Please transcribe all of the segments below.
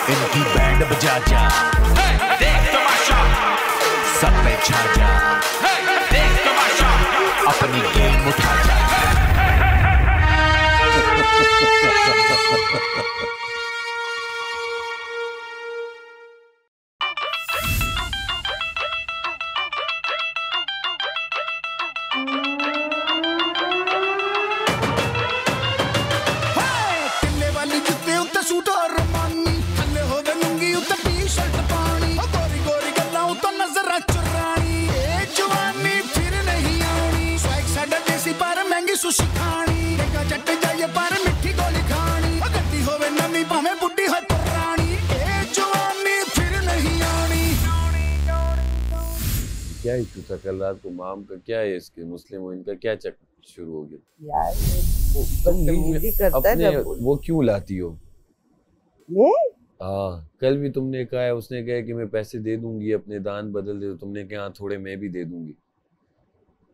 इनकी बैंड बजा जा, देख तमाशा, सब पे छा जा, देख तमाशा, अपनी गेम उठा जा। क्या इशू था कल रात को? माम का क्या है, इसके मुस्लिम हो, इनका क्या चक्कर शुरू हो गया यार? बदतमीजी करता है जब वो क्यों लाती हो? हाँ, कल भी तुमने कहा है, उसने कहा कि मैं पैसे दे दूंगी, अपने दान बदल दे, तुमने कहा थोड़े मैं भी दे दूंगी।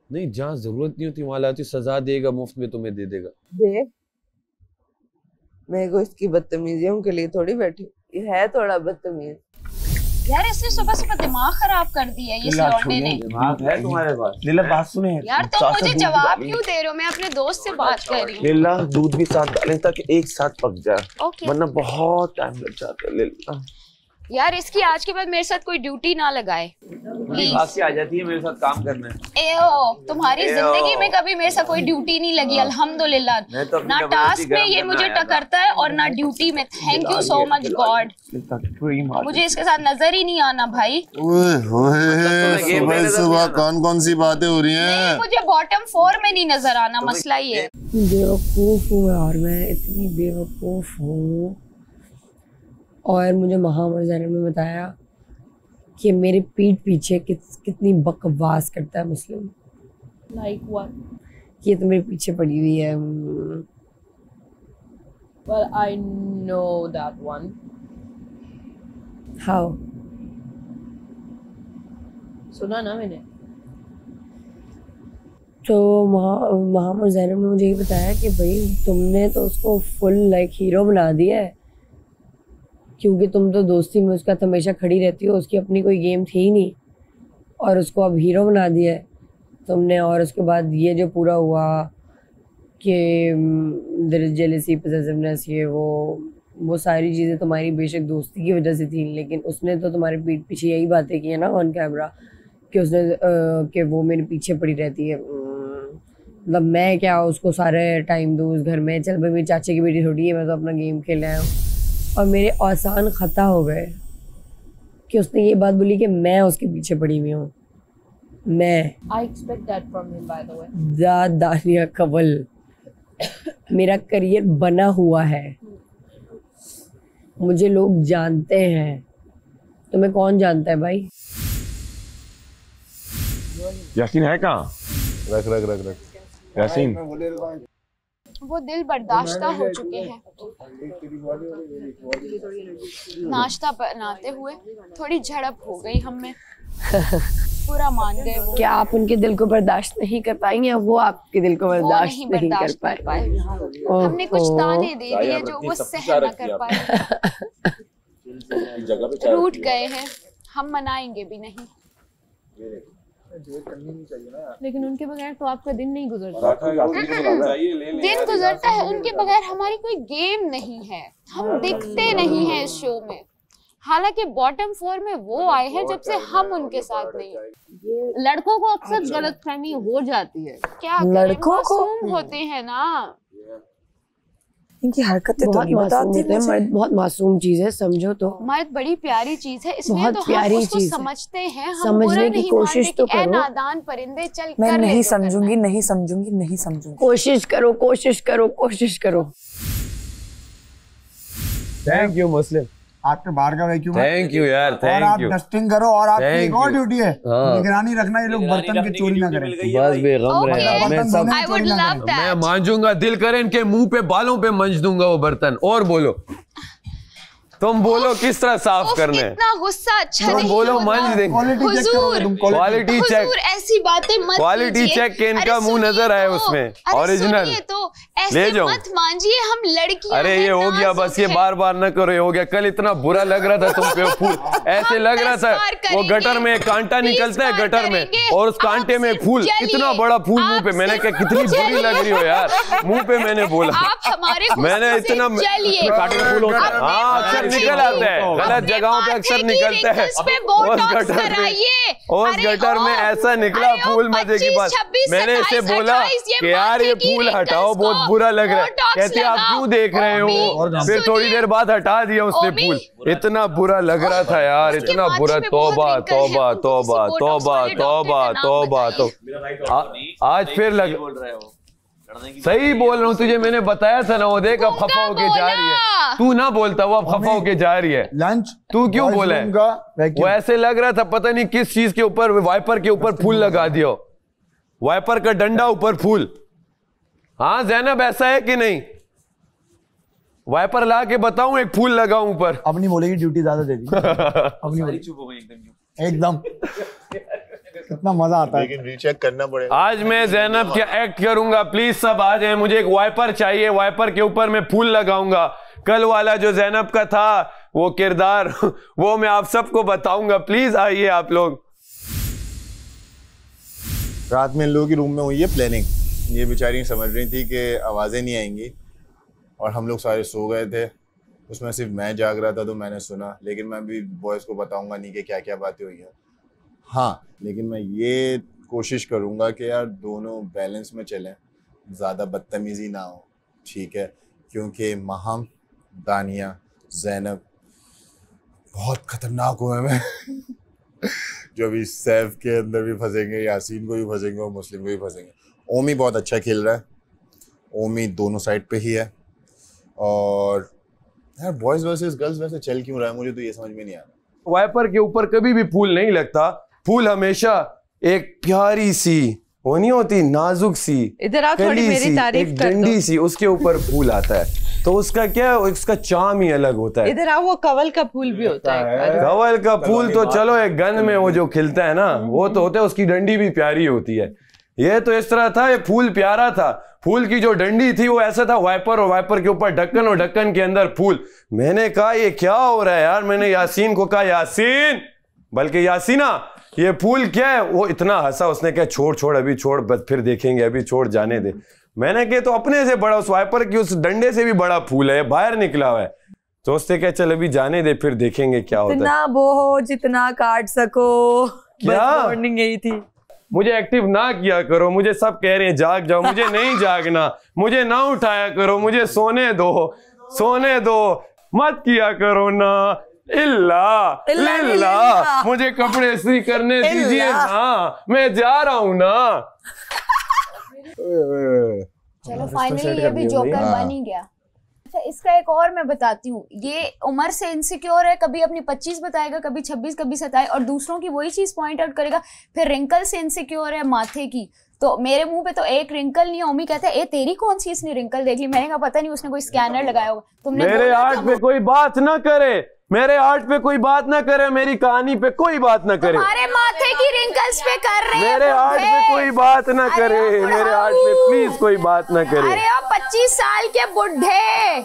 नहीं, जहाँ जरूरत नहीं होती वहां लाती, सजा देगा, मुफ्त में तुम्हें दे देगा। दे मैं को इसकी बदतमीजियों के लिए थोड़ी बैठी, ये है थोड़ा बदतमीज यार। इसने सुबह सुबह दिमाग खराब कर दिया ये लौंडे ने। दिमाग है तुम्हारे पास? लीला बात सुने यार, तुम मुझे जवाब क्यों दे रहे हो? मैं अपने दोस्त से बात कर रही हूँ। लीला दूध भी साथ डालें ताकि एक साथ पक जाए, ओके। वरना बहुत टाइम लग जाता है। लीला यार, इसकी आज के बाद मेरे साथ कोई ड्यूटी ना लगाए प्लीज। आ जाती है मेरे साथ काम करने। तुम्हारी जिंदगी में कभी मेरे साथ कोई ड्यूटी नहीं लगी अल्हम्दुलिल्लाह। तो ना टास्क में ये मुझे टकरता है और ना ड्यूटी में। Thank you so much God. मुझे इसके साथ नजर ही नहीं आना भाई। सुबह सुबह कौन कौन सी बातें हो रही हैं? मुझे बॉटम 4 में नहीं नजर आना, मसला ये है। बेवकूफ हूँ यार, मैं इतनी बेवकूफ हूँ। और मुझे मोहम्मद ज़ैनब ने बताया कि मेरे पीठ पीछे कितनी बकवास करता है मुस्लिम। Like what? ये तो मेरे पीछे पड़ी हुई है। Well, I know that one. How? सुना ना मैंने। तो मोहम्मद ज़ैनब ने मुझे ये बताया कि भाई तुमने तो उसको फुल लाइक हीरो बना दिया है, क्योंकि तुम तो दोस्ती में उसका हमेशा खड़ी रहती हो, उसकी अपनी कोई गेम थी ही नहीं और उसको अब हीरो बना दिया है तुमने। और उसके बाद ये जो पूरा हुआ कि देयर इज जेलसी, पॉसेसिवनेस, ये वो सारी चीज़ें तुम्हारी बेशक दोस्ती की वजह से थी, लेकिन उसने तो तुम्हारे पीठ पीछे यही बातें की है ना ऑन कैमरा कि उसने कि वो मेरे पीछे पड़ी रहती है। मतलब मैं क्या उसको सारे टाइम दूँ उस घर में? चल भाई मेरी चाचे की बेटी थोड़ी है, मैं तो अपना गेम खेल आया हूँ। और मेरे आसान खता हो गए कि उसने ये बात बोली कि मैं उसके पीछे पड़ी हुई हूँ। मैं I expect that from him, by the way. दानिया कवल, मेरा करियर बना हुआ है, मुझे लोग जानते हैं। तुम्हें कौन जानता है भाई? यासीन है कहाँ? रख रख रख रख यासीन वो दिल बर्दाश्ता हो चुके हैं। नाश्ता बनाते हुए थोड़ी झड़प हो गई हम में, पूरा मान गए वो। क्या आप उनके दिल को बर्दाश्त नहीं कर पाएंगे या वो आपके दिल को बर्दाश्त नहीं कर पाए? हमने कुछ ताने दे दिए जो वो सहन न कर पाए। रूठ गए हैं, हम मनाएंगे भी नहीं। लेकिन उनके बगैर तो आपका दिन नहीं गुजरता। दिन गुजरता है उनके बगैर, हमारी कोई गेम नहीं है, हम दिखते नहीं हैं इस शो में। हालांकि बॉटम 4 में वो आए हैं जब से हम उनके साथ नहीं। लड़कों को अक्सर गलतफहमी हो जाती है। क्या लड़कों को होते हैं ना, इनकी हरकतें तो नहीं बताते हैं। मर्द बहुत मासूम चीज है, समझो तो। मर्द बड़ी प्यारी चीज है, इसलिए बहुत तो प्यारी हम उसको चीज समझते हैं। हम समझने की कोशिश तो करो। नादान परिंदे चल मैं कर नहीं समझूंगी, नहीं समझूंगी, नहीं समझूंगी। कोशिश करो, कोशिश करो, कोशिश करो। थैंक यू मुस्लिम, आपके बाहर का वैक्यूम। थैंक यू यार, और आप डस्टिंग करो और आपकी एक और ड्यूटी है, हाँ। निगरानी रखना ये लोग बर्तन की चोरी ना करें। बस बेगम रहे, मैं मांजूंगा, दिल करे इनके मुंह पे बालों पे मंज दूंगा वो बर्तन। और बोलो, तुम बोलो किस तरह साफ करने हैं। इतना गुस्सा अच्छा नहीं, बोलो मंज देंगे। क्वालिटी चेक, ऐसी बातें मत क्वालिटी चेक के इनका मुंह नजर आए उसमें ओरिजिनल। तो ऐसे ले जाओ। मत मांझिए, हम लड़कियां अरे हैं, ये हो गया नाजुक बस, ये है। बार बार न करो, ये हो गया। कल इतना बुरा लग रहा था तुम पे फूल, ऐसे लग रहा था वो गटर में एक कांटा निकलता है गटर में, और उस कांटे में फूल, इतना बड़ा फूल मुंह पे। मैंने कहा कितनी बुरी लग रही हो यार, मुंह पे मैंने बोला। आप हमारे मैंने इतना हाँ अक्सर निकल आता है, गलत जगहों पे अक्सर निकलता है। उस गटर में ऐसा निकला फूल, मजे की बात। मैंने इसे बोला कि यार ये फूल हटाओ, बहुत बुरा लग रहा है। कहती आप क्यों देख रहे हो? फिर थोड़ी देर बाद हटा दिया उसने फूल। इतना बुरा लग रहा था यार, इतना बुरा। तौबा तौबा तौबा तौबा तौबा तौबा। तो आज फिर लग सही बोल रहा हूँ तुझे, मैंने बताया था ना। वो देख अब खफा होके जा रही है, तू ना बोलता, वो अब खफा होके जा रही है। लंच तू क्यों बोला है? वो ऐसे लग रहा था पता नहीं किस चीज के ऊपर, वाइपर के ऊपर फूल लगा दिया, वाइपर का डंडा ऊपर फूल। हाँ जैनब ऐसा है कि नहीं? वाइपर ला के बताऊं एक फूल लगाऊं ऊपर? अब नहीं बोलेगी, ड्यूटी ज्यादा दे दी। अब नहीं बोलेगी, चुप हो गई एकदम। कितना मजा आता है। लेकिन रीचेक करना पड़ेगा। आज मैं जैनब क्या एक्ट करूंगा, प्लीज सब आ जाए। मुझे एक वाइपर चाहिए, वाइपर के ऊपर मैं फूल लगाऊंगा। कल वाला जो जैनब का था वो किरदार, वो मैं आप सबको बताऊंगा। प्लीज आइए आप लोग। रात में इन लोगों की रूम में हुई है प्लानिंग। ये बेचारी समझ रही थी कि आवाज़ें नहीं आएंगी, और हम लोग सारे सो गए थे। उसमें सिर्फ मैं जाग रहा था तो मैंने सुना, लेकिन मैं भी बॉयज़ को बताऊंगा नहीं कि क्या क्या बातें हुई हैं। हाँ, लेकिन मैं ये कोशिश करूंगा कि यार दोनों बैलेंस में चलें, ज़्यादा बदतमीज़ी ना हो, ठीक है? क्योंकि महम, दानिया, ज़ैनब बहुत ख़तरनाक हुए हैं जो अभी सैफ के अंदर भी फंसेंगे, यासीन को भी फंसेंगे और मुस्लिम को भी फंसेंगे। ओमी बहुत अच्छा खेल रहा है, ओमी दोनों साइड पे ही है। और यार बॉयज़ वर्सेस गर्ल्स वैसे चल क्यों रहा है, मुझे तो ये समझ में नहीं आ रहा। वाइपर के ऊपर कभी भी फूल नहीं लगता। फूल हमेशा एक प्यारी सी, वो नहीं होती नाजुक सी, इधर आप थोड़ी मेरी तारीफ कर दो। डंडी सी, उसके ऊपर फूल आता है तो उसका क्या है, उसका चार्म ही अलग होता है। इधर आओ, वो कवल का फूल भी होता है। कवल का फूल तो चलो एक गन में वो जो खिलता है ना, वो तो होता है, उसकी डंडी भी प्यारी होती है। ये तो इस तरह था, ये फूल प्यारा था। फूल की जो डंडी थी वो ऐसा था, वाइपर और वाइपर के ऊपर ढक्कन और ढक्कन के अंदर फूल। मैंने कहा ये क्या हो रहा है यार? मैंने यासीन को कहा यासीन, बल्कि यासीना ये फूल क्या है? वो इतना हंसा, उसने कहा छोड़ छोड़ अभी छोड़, बस फिर देखेंगे, अभी छोड़ जाने दे। मैंने कहा तो अपने से बड़ा, उस वाइपर की उस डंडे से भी बड़ा फूल है, बाहर निकला हुआ है। तो उसने कहा चल अभी जाने दे, फिर देखेंगे क्या होता है। इतना वो जितना काट सको, क्या वार्निंग यही थी। मुझे एक्टिव ना किया करो, मुझे सब कह रहे हैं जाग जाओ, मुझे नहीं जागना, मुझे ना उठाया करो, मुझे सोने दो, सोने दो, मत किया करो ना। इल्ला इल्ला, मुझे कपड़े इस्त्री करने दीजिए ना, मैं जा रहा हूँ ना। चलो फाइनली ये भी जोकर बन ही गया। अच्छा इसका एक और मैं बताती हूँ, ये उम्र से इनसिक्योर है, कभी अपनी 25 बताएगा, कभी 26, कभी 27, और दूसरों की वही चीज पॉइंट आउट करेगा। फिर रिंकल से इनसिक्योर है, माथे की। तो मेरे मुंह पे तो एक रिंकल नहीं है। ओमी कहता है ए तेरी कौन सी इसने रिंकल देख ली? मैंने कहा पता नहीं, उसने कोई स्कैनर लगाया होगा। तुमने मेरे आर्ट पे कोई बात ना करे, मेरे आर्ट पे कोई बात ना करे, मेरी कहानी पे कोई बात ना करे। तुम्हारे माथे की रिंकल्स पे कर रहे हैं, मेरे आर्ट पे कोई बात ना करे, मेरे आर्ट पे प्लीज कोई बात ना करे। अरे अब 25 साल के बुढ़े,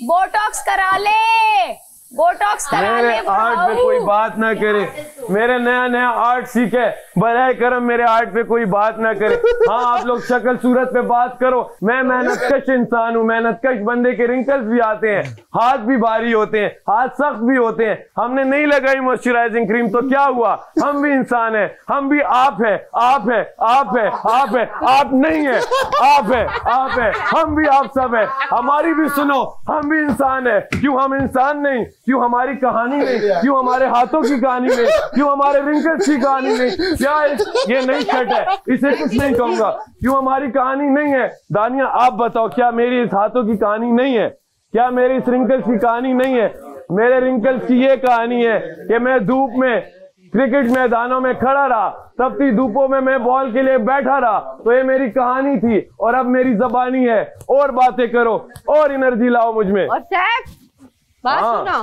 बोटॉक्स करा ले, बोटॉक्स करा ले। मेरे आर्ट पे कोई बात ना करे, मेरे नया नया आर्ट सीखे, बराए करम मेरे आर्ट पे कोई बात ना करे। हाँ आप लोग शक्ल सूरत पे बात करो, मैं मेहनतकश इंसान हूँ, मेहनतकश बंदे के रिंकल्स भी आते हैं, हाथ भी भारी होते हैं, हाथ सख्त भी होते हैं। हमने नहीं लगाई मॉइस्चराइजिंग क्रीम तो क्या हुआ? हम भी इंसान हैं, हम भी आप है, आप है, आप है, आप है, आप नहीं है, आप है, आप है, हम भी आप सब है। हमारी भी सुनो, हम भी इंसान है। क्यों हम इंसान नहीं? क्यों हमारी कहानी नहीं? क्यों हमारे हाथों की कहानी नहीं? क्यों हमारे रिंकल्स की कहानी नहीं? क्या ये नई शर्ट है, इसे कुछ नहीं कहूंगा। क्यों हमारी कहानी नहीं है? दानिया आप बताओ, क्या मेरी इस हाथों की कहानी नहीं है? क्या मेरी इस रिंकल्स की कहानी नहीं है? मेरे रिंकल्स की ये कहानी है कि मैं धूप में क्रिकेट मैदानों में खड़ा रहा, तपती धूपों में मैं बॉल के लिए बैठा रहा, तो ये मेरी कहानी थी। और अब मेरी जबानी है, और बातें करो और एनर्जी लाओ मुझ में। और सैफ बात हाँ। सुना।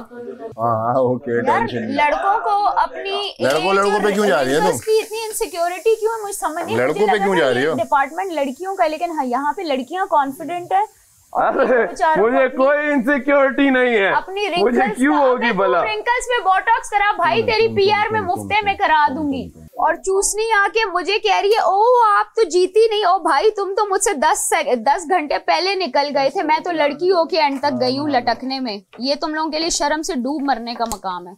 हाँ ओके, टेंशन नहीं। लड़कों को अपनी लड़कों पे क्यों जा रही है तुम? की इतनी इनसिक्योरिटी क्यों है मुझे समझ नहीं। लड़कों पे क्यों जा रही हो? डिपार्टमेंट लड़कियों का, लेकिन हाँ यहाँ पे लड़कियां कॉन्फिडेंट है। अरे मुझे कोई इनसिक्योरिटी नहीं है, अपनी मुझे क्यों होगी भला? रिंकल्स पे बोटॉक्स करा भाई, तेरी पीआर में मुफ्ते में करा दूंगी। और चूसनी आके मुझे कह रही है ओ आप तो जीती नहीं। ओ भाई तुम तो मुझसे 10 घंटे पहले निकल गए थे, मैं तो लड़की होके एंड तक गई हूँ लटकने में। ये तुम लोगों के लिए शर्म से डूब मरने का मकाम है।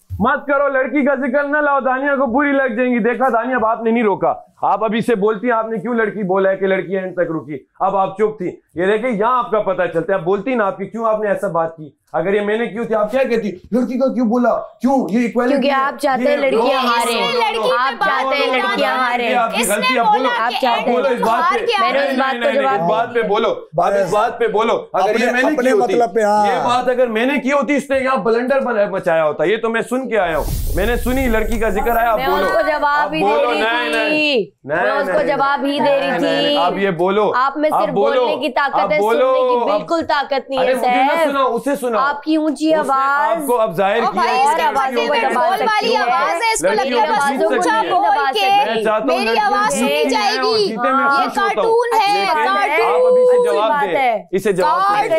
मत करो, लड़की का जिक्र न लाओ, दानिया को बुरी लग जाएंगी। देखा दानिया, अब आपने नहीं रोका, आप अभी से बोलती हैं आपने क्यों लड़की बोला है कि लड़की एंड तक रुकी, अब आप चुप थी। ये देखिए यहाँ आपका पता चलता है, आप बोलती ना आपकी क्यों आपने ऐसा बात की। अगर ये मैंने क्यों थी आप क्या कहती, लड़की का क्यों बोला, क्यों ये इक्वालिटी? क्योंकि आप चाहते हैं लड़कियां हारे, आप चाहते हैं लड़कियां हारे, आप चाहते हैं इस बात पे। मैंने इस बात को जवाब, इस बात पे बोलो, आप इस बात पे बोलो। अगर ये मैंने की होती, ये बात अगर मैंने की होती, इसने यहाँ ब्लंडर मचाया होता। ये तो मैं सुन के आया हूँ, मैंने सुनी लड़की का जिक्र आया, मैं उसको जवाब ही दे रही थी, मैं उसको जवाब ही दे रही थी। आप ये बोलो, आप में सिर्फ बोलने की ताकत है, सुनने की बिल्कुल ताकत नहीं है सर। उसे सुना, आपकी ऊंची आवाज आपको अब जाहिर किया वाली आवाज है, इसको लगता है बस ऊंचा बोल के मेरी आवाज सुनी जाएगी। ये कार्टून है, आप अभी से जवाब दे, इसे जवाब दे।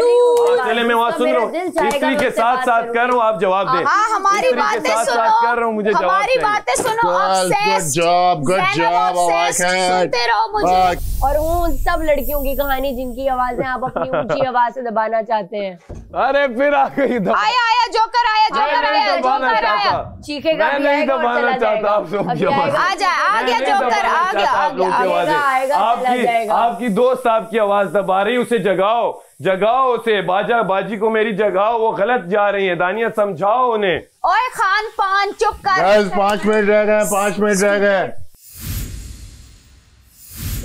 चले मैं वहाँ सुन रहा हूँ, स्त्री के साथ साथ कर रहा हूँ, आप जवाब दे। हाँ हमारी बातें सुनो, कर रहा हूँ, मुझे जवाब हमारी बातें सुनो। सुनते रहो मुझे। और उन सब लड़कियों की कहानी जिनकी आवाजें आप अपनी ऊंची आवाज से दबाना चाहते हैं। अरे फिर आ गई, आया जोकर आया, जोकर आया, जोकर आया। चीखेगा मैं नहीं दबाना चाहता आप सब। आ गया जोकर, आ गया। आपकी दोस्त आपकी आवाज दबा रही, उसे जगाओ, जगाओ उसे। बाजी को मेरी जगाओ, वो गलत जा रही है। दानिया समझाओ उन्हें। ओए खान पान चुप कर। 5 मिनट रह गए, 5 मिनट रह गए।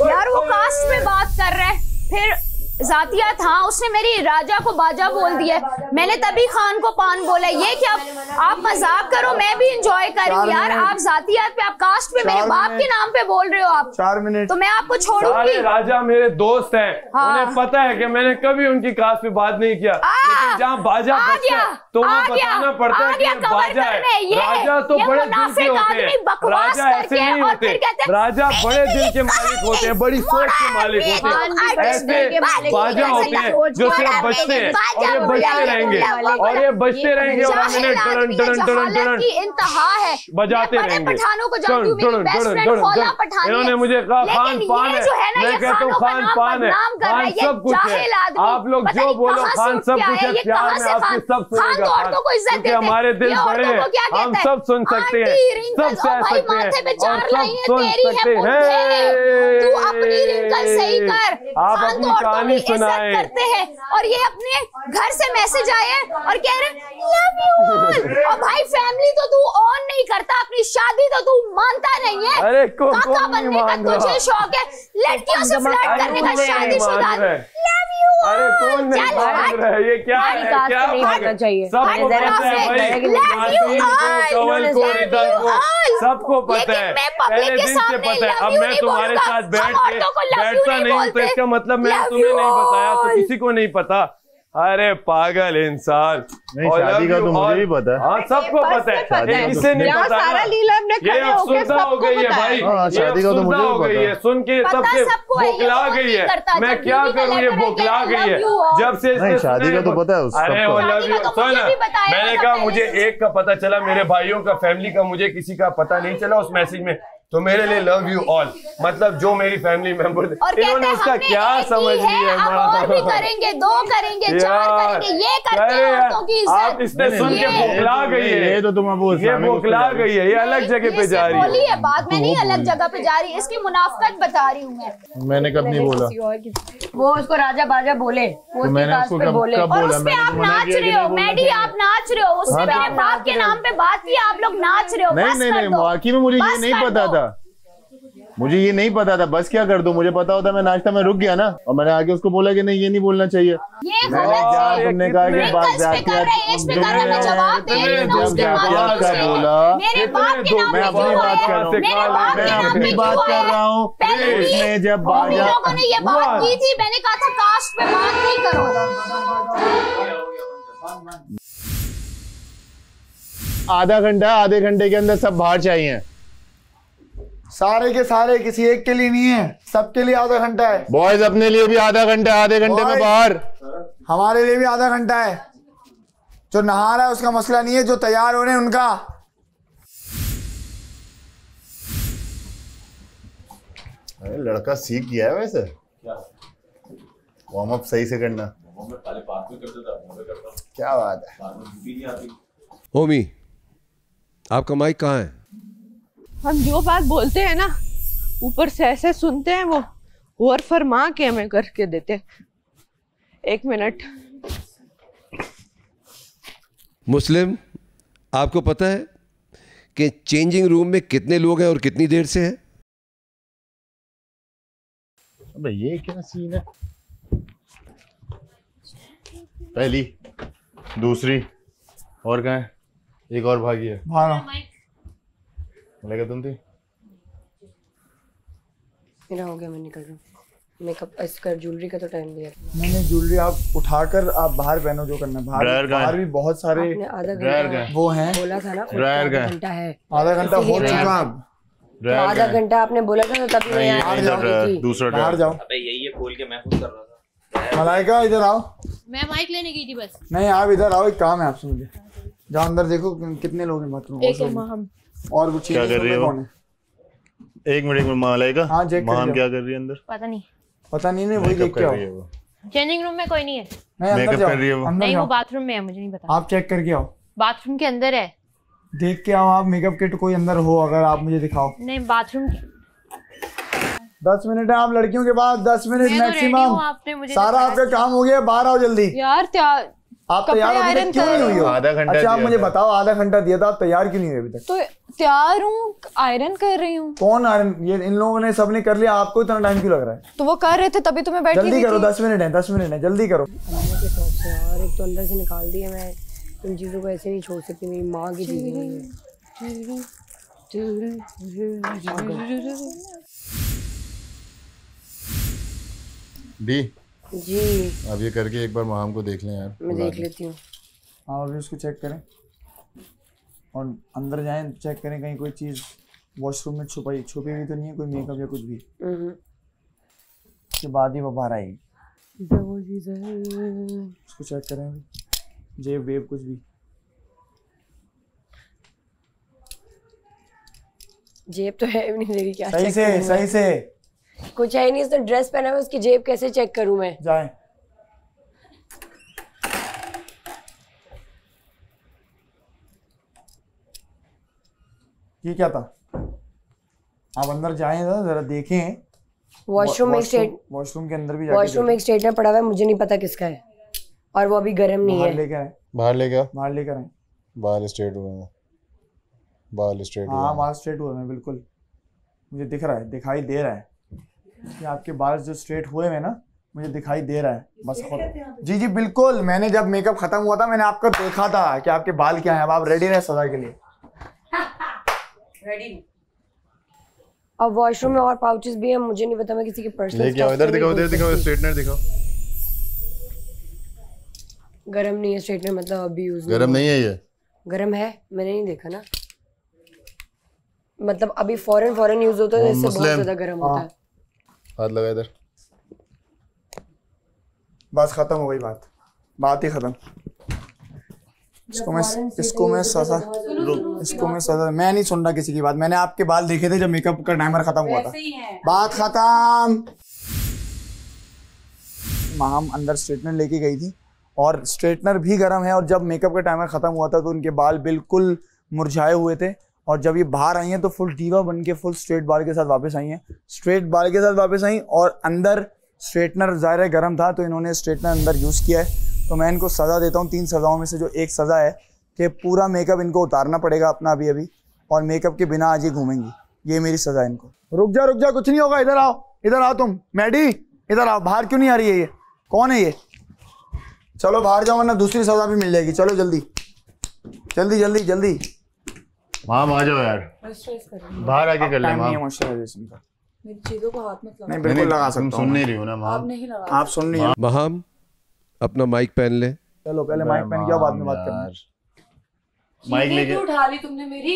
यार वो कास्ट में बात कर रहे हैं, फिर जातिया था, उसने मेरी राजा को बाजा बोल दिया, मैंने तभी खान को पान बोला। ये क्या आप मजाक करो, मैं भी इंजॉय कर रही हूँ यार। आप जातियात पे, आप कास्ट पे मेरे बाप के नाम पे बोल रहे हो आप। 4 मिनट तो मैं आपको छोड़ूंगी। राजा मेरे दोस्त हैं, उन्हें पता है कि मैंने कभी उनकी कास्ट पे बात नहीं किया, लेकिन जहाँ बाजा बजता है तो वो बताना पड़ता है कि बाजा है। राजा तो बड़े दिल के होते हैं, राजा ऐसे नहीं होते, राजा बड़े दिल के मालिक होते हैं, बड़ी सोच के मालिक होते हैं। ऐसे बाजा होते हैं जो सिर्फ बजते हैं और ये बजते रहेंगे, और ये बजते रहेंगे, और हमने टरन टरन टरन टरन इंतहा है, बजाते रहेंगे। पठानों को जानती हूं, मेरी बेस्ट फ्रेंड खौला पठानी है। इन्होंने मुझे कहा खान पान है, मैं कहता हूँ खान पान है, खान सब कुछ है। आप लोग जो बोलो खान सब कुछ है, प्यार में आपको सब सुनेगा खान, क्योंकि हमारे दिल बड़े हैं, हम सब सुन सकते हैं, सब कह सकते हैं, और सब सुन सकते हैं। तू अपनी रिंकल सही कर, आप अपनी कहानी सुनाए करते हैं। और ये अपने घर से मैसेज आए और कह रहे लव यू ऑल। और भाई फैमिली तो तू ऑन नहीं करता, अपनी शादी तो तू मानता नहीं है। अरे काका बनने का तुझे शौक है, लड़कियों से फ्लर्ट करने का, शादीशुदा। Love you all. अरे कौन नहीं मान रहा है, ये क्या है, क्या होना चाहिए, सबको पता है भाई, कवल को, रिदल को, सबको पता है, पहले दिन से पता है। अब मैं तुम्हारे साथ बैठता नहीं हूँ तो इसका मतलब मैंने तुम्हें नहीं बताया तो किसी को नहीं पता। अरे पागल इंसान। नहीं, शादी का तो मुझे भी पता है। हाँ सबको पता है, किसे नहीं पता। ये अफसुर्दा हो गई है भाई, शादी का तो मुझे भी पता है। सुन के सबसे बोखला गई है, मैं क्या करूँ, ये बोखला गई है जब से। शादी का तो पता है उसको। अरे वो लव यू, सुन मैंने कहा मुझे एक का पता चला, मेरे भाइयों का, फैमिली का मुझे किसी का पता नहीं चला उस मैसेज में, तो मेरे लिए लव यू ऑल मतलब जो मेरी फैमिली मेंबर थे, इन्होंने उसका क्या समझ लिया। और भी करेंगे, 2 करेंगे, 4 करेंगे, ये करते हैं औरतों की इज्जत। आप इसने सुन के बोखला गई है, ये तो तुम ये बोखला गई है, ये अलग जगह पे जा रही है। बोली है बात, मैं नहीं अलग जगह पे जा रही, इसकी मुनाफकत बता रही हूँ मैंने कब नहीं बोला। वो उसको राजा बाजा बोले, वो मैंने उसको बोले, और उस पे आप नाच रहे हो, मैडी आप नाच रहे हो, उसने मेरे बाप के नाम पे बात की, आप लोग नाच रहे हो। नहीं नहीं, वाकई में मुझे ये नहीं पता था, मुझे ये नहीं पता था। बस क्या कर दूं, मुझे पता होता मैं नाश्ता में रुक गया ना, और मैंने आगे उसको बोला कि नहीं ये नहीं बोलना चाहिए। तुमने कहा कि बात मैं अपनी बात कर रहा हूँ। इसने जब लोगों ने ये बात की थी, मैंने कहा था कास्ट पे बात नहीं करो। आधा घंटा, आधे घंटे के अंदर सब बाहर चाहिए। सारे के सारे, किसी एक के लिए नहीं है, सबके लिए आधा घंटा है। बॉयज अपने लिए भी आधा घंटा, आधे घंटे में बाहर। हमारे लिए भी आधा घंटा है। जो नहा रहा है उसका मसला नहीं है, जो तैयार हो रहे हैं उनका। अरे लड़का सीख गया है वैसे, वार्म अप सही से करना। क्या बात है। होमी, आपका माइक कहाँ है? हम जो बात बोलते हैं ना, ऊपर से ऐसे सुनते हैं, वो और फरमा के हमें करके देते। 1 मिनट। मुस्लिम, आपको पता है कि चेंजिंग रूम में कितने लोग हैं और कितनी देर से हैं? अबे ये क्या सीन है? पहली, दूसरी, और कहाँ है? एक और भागी है। मलाइका तुम थी? मेरा हो गया, मैं निकल रहा हूँ। मेकअप इसका ज्वेलरी का तो टाइम दिया। मैंने ज्वेलरी आप उठाकर आप बाहर पहनो, जो करना है। बाहर भी बहुत सारे आधा घंटा वो हैं। बोला था ना, आधा घंटा है। आधा घंटा हो चुका अब। तो आधा घंटा आपने बोला था, तो तभी मैं बाहर जाओ। अबे यही है, खोल के महफूज कर रहा था। मलाइका इधर आओ। मैं माइक लेने गई थी बस। नहीं, आप इधर आओ, एक काम है आपसे मुझे। जाओ अंदर, देखो कितने लोग हैं बाथरूम। एक महम और वो क्या कर रही हो? एक मिनट में मलाइका। हाँ, महम क्या कर रही है अंदर? पता नहीं वही देख के आओ। चेंजिंग रूम में कोई नहीं है। नहीं, अंदर जाओ। नहीं, वो बाथरूम में है, मुझे नहीं पता। आप चेक करके आओ। बाथरूम के अंदर है। देख के आओ आप, मेकअप किट कोई अंदर हो अगर आप मुझे दिखाओ। नहीं, बाथरूम 10 मिनट है आप लड़कियों के पास, 10 मिनट मैक्सिमम। सारा आपका काम हो गया, बाहर आओ जल्दी। यार आप तैयार अभी तक क्यों नहीं हुई हो? आधा घंटा। अच्छा आप मुझे बताओ, आधा घंटा दिया था, आप तैयार क्यों नहीं हुए अभी तक? तो तैयार हूँ, आयरन कर रही हूँ। कौन आयरन? ये इन लोगों ने सबने कर लिया, आपको इतना टाइम क्यों लग रहा है? तो वो कर रहे थे, तभी तो मैं बैठी जल्दी करो, 10 मिनट है, 10 मिनट है, जल्दी करो। यार एक तो अंदर से निकाल दिया, मैं इन चीजों को ऐसे नहीं छोड़ सकती, मेरी माँ की चीजें हैं। दी जी अब ये करके एक बार माम को देख लें यार। मैं देख लेती हूँ। हाँ अभी उसको चेक करें और अंदर जाएं, चेक करें कहीं कोई चीज़ वॉशरूम में छुपी हुई तो नहीं है, कोई मेकअप या कुछ भी। उसके बाद ही वो बाहर आएगी। उसको चेक करें अभी, जेब वेब कुछ भी। जेब तो है भी नहीं मेरी, क्या सही से कुछ है ही नहीं, उसने ड्रेस पहना है, उसकी जेब कैसे चेक करूं मैं? जाए ये क्या था? आप अंदर जाएं जरा देखें। वॉशरूम के अंदर भी वॉशरूम में एक स्ट्रेटनर पड़ा हुआ है, मुझे नहीं पता किसका है और वो अभी गर्म नहीं है। बाहर लेकर आए। बाल स्ट्रेट हुए हैं। बाल स्ट्रेट हुए हैं बिल्कुल, मुझे दिख रहा है, दिखाई दे रहा है कि आपके बाल जो स्ट्रेट हुए हैं ना, मुझे दिखाई दे रहा है बस। जी बिल्कुल, मैंने जब मेकअप खत्म हुआ था मैंने आपको देखा था कि आपके बाल क्या हैं। अब आप रेडी रहे सजा के लिए। रेडी। अब वॉशरूम में और पाउचेस भी हैं, मुझे नहीं पता, मैं किसी के पर्सनल लेके आओ। इधर दिखाओ स्ट्रेटनर दिखाओ। गरम नहीं है स्ट्रेटनर, मतलब अभी यूज गरम नहीं है ये? गरम है, मैंने नहीं देखा ना, मतलब अभी फौरन यूज होता है, इससे बहुत ज्यादा गरम होता है। हाथ लगा इधर। बस खत्म हो गई बात ही खत्म। इसको मैं सजा मैं नहीं सुन रहा किसी की बात। मैंने आपके बाल देखे थे जब मेकअप का टाइमर खत्म हुआ था। बात खत्म। माम अंदर स्ट्रेटनर लेके गई थी और स्ट्रेटनर भी गर्म है, और जब मेकअप का टाइमर खत्म हुआ था तो उनके बाल बिल्कुल मुरझाए हुए थे, और जब ये बाहर आई हैं तो फुल डीवा बन के फुल स्ट्रेट बाल के साथ वापस आई हैं। स्ट्रेट बाल के साथ वापस आई और अंदर स्ट्रेटनर ज़ाहिर है गर्म था तो इन्होंने स्ट्रेटनर अंदर यूज़ किया है। तो मैं इनको सज़ा देता हूँ 3 सज़ाओं में से जो एक सज़ा है कि पूरा मेकअप इनको उतारना पड़ेगा अपना अभी, और मेकअप के बिना आज ही घूमेंगी। ये मेरी सज़ा है इनको। रुक जा कुछ नहीं होगा। इधर आओ तुम। मैडी इधर आओ। बाहर क्यों नहीं आ रही है? ये कौन है? ये चलो बाहर जाओ वरना दूसरी सज़ा भी मिल जाएगी। चलो जल्दी। माम आ जाओ यार, बाहर आके कर ले। मॉइस्चराइजेशन का मेरी चीजों को हाथ मत लगाओ। नहीं बिल्कुल लगा सकता हूं। सुन नहीं रही हो ना माम? आप नहीं लगा। आप सुन नहीं। माम अपना माइक पहन ले। चलो पहले माइक पहन के आओ, बाद में बात करना। माइक लेके उठा ली तुमने मेरी।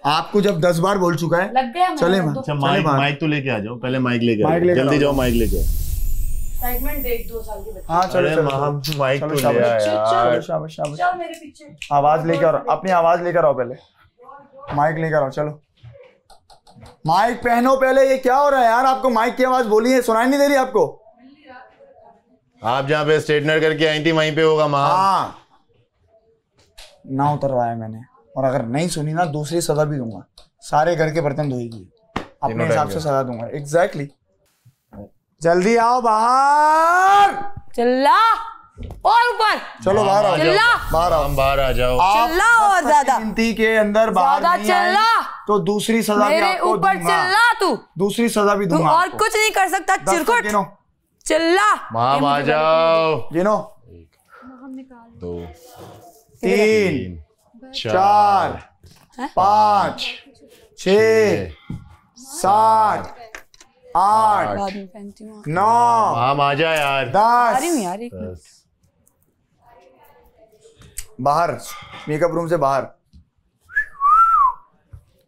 आपको जब 10 बार बोल चुका है लग गया। चले अच्छा माइक तो लेके आ जाओ, पहले माइक लेके माइक लेके जल्दी जाओ, माइक लेके एक्साइटमेंट देख 2 साल के बच्चे। हाँ चलो माइक तो ले आ यार। शाबाश शाबाश। चल मेरे पीछे। आवाज लेकर आओ, अपनी आवाज लेकर आओ, पहले माइक लेकर आओ। चलो माइक पहनो पहले। ये क्या हो रहा है यार? आपको माइक की आवाज बोली है, सुनाई नहीं दे रही आपको? आप जहाँ पे स्ट्रेटनर करके आई थी वहीं पे होगा माँ। हाँ ना उतरवाया मैंने, और अगर नहीं सुनी ना दूसरी सजा भी दूंगा। सारे घर के बर्तन धोएगी, अपने हिसाब से सजा दूंगा। एग्जैक्टली। जल्दी आओ बाहर। चिल्ला और ऊपर। चलो बाहर आ जाओ, बाहर आओ, बाहर आ जाओ। चिल्ला और ज्यादा। गिनती के अंदर बाहर नहीं चिल्ला तो दूसरी सजा भी मेरे आपको ऊपर दूंगा। चिल्ला तू। दूसरी सजा भी तू दूंगा और आपको। कुछ नहीं कर सकता। चिरकुट चिल्ला। माम आ जाओ। गिनो। 2 3 4 5 6 7 8 9 माम आ जा यार। 10 बाहर, मेकअप रूम से बाहर।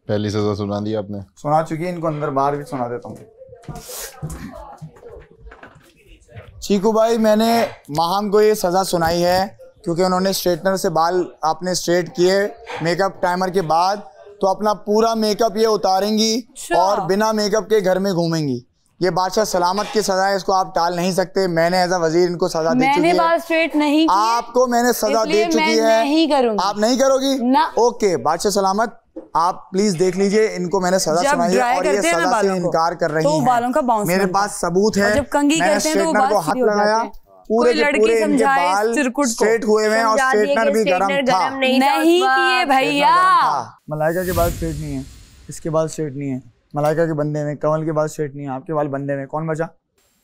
पहली सजा सुना दी आपने? सुना चुकी है, इनको अंदर बाहर भी सुना देता हूँ। चीकू भाई मैंने माहम को ये सजा सुनाई है क्योंकि उन्होंने स्ट्रेटनर से बाल आपने स्ट्रेट किए मेकअप टाइमर के बाद, तो अपना पूरा मेकअप ये उतारेंगी और बिना मेकअप के घर में घूमेंगी। ये बादशाह सलामत की सजा है, इसको आप टाल नहीं सकते। मैंने एज अ वजीर इनको सजा दे चुकी है। मैंने बाल स्ट्रेट नहीं किए, आपको मैंने सजा दे चुकी है। नहीं करूंगी। आप नहीं करोगी ना। ओके बादशाह सलामत, आप प्लीज देख लीजिए, इनको मैंने सजा सुनाई है और ये सजा से इनकार कर रही तो बालों का बाउंस मेरे पास सबूत है। जब कंघी करते हैं तो वो बाल को हाथ लगाया, पूरे के पूरे इनके बाल स्ट्रेट हुए हुए हैं और स्ट्रेटनर भी गरम था। नहीं किए भैया। मलाइका के बाल स्ट्रेट नहीं है, इसके बाल स्ट्रेट नहीं है, मलाइका के बंदे में, कंवल के बाल स्ट्रेट नहीं है, आपके बाल बंदे में। कौन बचा?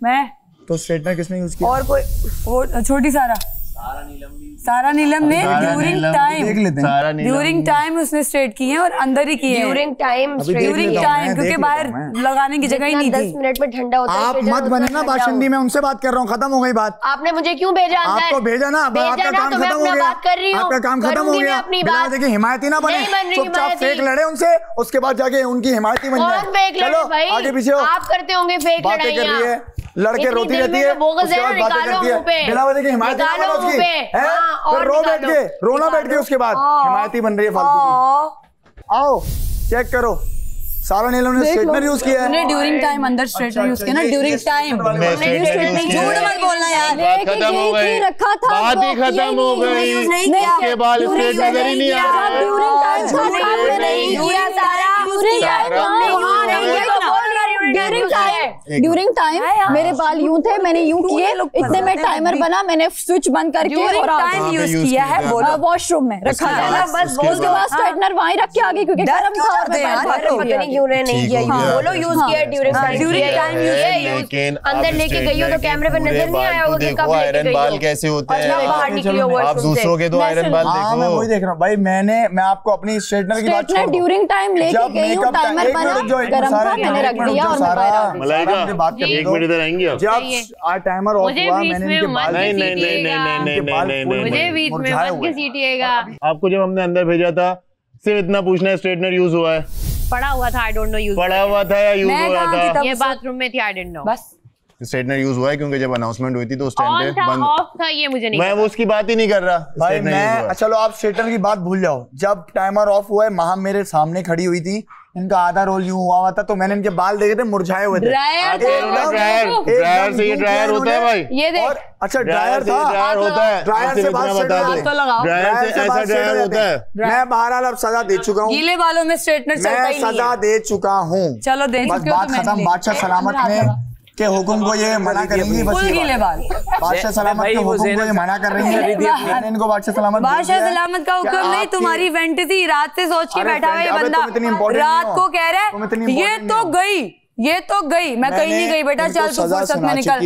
मैं। तो स्ट्रेटनर किसने यूज किया? और कोई छोटी सारा नीलम ने ड्यूरिंग टाइम उसने स्ट्रेट किए हैं और अंदर ही किए हैं। ड्यूरिंग टाइम क्योंकि बाहर लगाने की जगह ही नहीं थी। 10 मिनट में ठंडा होता है। आप मत बने ना बाशिंदी, मैं उनसे बात कर रहा हूँ, खत्म हो गई बात। आपने मुझे क्यों भेजा? आपको भेजा ना, आपका काम खत्म हो गया। आपका काम खत्म हो गया। बिना देखिए हिमायती ना बने, चुपचाप फेक लड़े उनसे, उसके बाद जाके उनकी हिमायती बन जाए। चलो आगे पीछे आप करते होंगे फेक लड़ाइयां, लड़के रोती रहती है, उसके बाद बातें करती है, बिना वजह के हिमायती ना बनो उसकी, फिर रो बैठ के, रोना बैठ के, उसके बाद हिमायती बन रही है फालतू की। आओ चेक करो, सारा नीलम ने स्ट्रेटनर यूज किया है। ड्यूरिंग टाइम अंदर स्ट्रेटनर यूज किया ना, ड्यूरिंग टाइम। झूठ मत बोलना यार, खत्म हो गई, रखा था, बात ही खत्म हो गई। इसके बाल स्ट्रेट नजर ही नहीं आ रहे। ड्यूरिंग टाइम मेरे बाल यूं थे, मैंने यूं किए, इतने में टाइमर बना, मैंने स्विच बंद करके और टाइम यूज किया है वॉशरूम में रखा है। बस उसके बाद स्ट्रेटनर वहीं रख के आगे क्योंकि गर्म था और पता नहीं क्यों नहीं किया। बोलो यूज किया ड्यूरिंग टाइम यूज, अंदर लेके गई हो तो कैमरे पे नजर नहीं आया होगा कि कब आयरन बाल कैसे होते हैं। बाहर निकली हो आप दूसरों के तो आयरन बाल देखो। मैं वही देख रहा हूँ भाई, मैं आपको अपनी स्ट्रेटनर की बात छोड़ दूं। ड्यूरिंग टाइम लेके गई हूं, टाइमर बना, गर्म था, मैंने रख दिया और मैं बाहर आ गई। मलाइका बात कर, एक मिनट इधर आएंगे आप। जब टाइमर ऑफ हुआ मैंने इनके बाल मुझे बीच में मत घसीटिएगा। आपको जब हमने अंदर भेजा था सिर्फ इतना पूछना है, स्ट्रेटनर यूज हुआ है? पड़ा हुआ था, आई डोंट नो यूज पड़ा हुआ था या यूज हुआ था? ये बाथरूम में थी, आई डोंट नो। बस स्ट्रेटनर यूज हुआ है क्योंकि जब अनाउंसमेंट हुई थी तो उस टाइम पे बंद ऑफ था, ये मुझे नहीं। मैं वो उसकी बात ही नहीं कर रहा भाई। मैं चलो आप स्ट्रेटनर की बात भूल जाओ। जब टाइमर ऑफ हुआ है, माहम मेरे सामने खड़ी हुई थी, इनका आधा रोल यूं हुआ था, तो मैंने इनके बाल देखे थे, मुरझाए हुए थे। ड्रायर से ये ड्रायर होता है भाई। ये देख, अच्छा ड्रायर था, ड्रायर होता है, ड्रायर से बाल बता दो, ड्रायर से ऐसा ड्रायर होता है। मैं बहरहाल अब सजा दे चुका हूँ, गीले बालों में स्ट्रेटनर चलता ही नहीं है। मैं सजा दे चुका हूँ। चलो दे बस बात खत्म। बादशाह सलामत ने के हुक्म को ये मना करेंगी, बस गीले बाल। बादशाह सलामत के हुक्म को ये मना कर रही है। मैंने इनको बादशाह सलामत बादशाह सलामत का हुक्म नहीं, तुम्हारी फैंटेसी। रात से सोच के बैठा हुआ ये बंदा, रात को कह रहा है ये तो गई, ये तो गई। मैं कहीं नहीं गई बेटा, चल तू फुर्सत में निकल,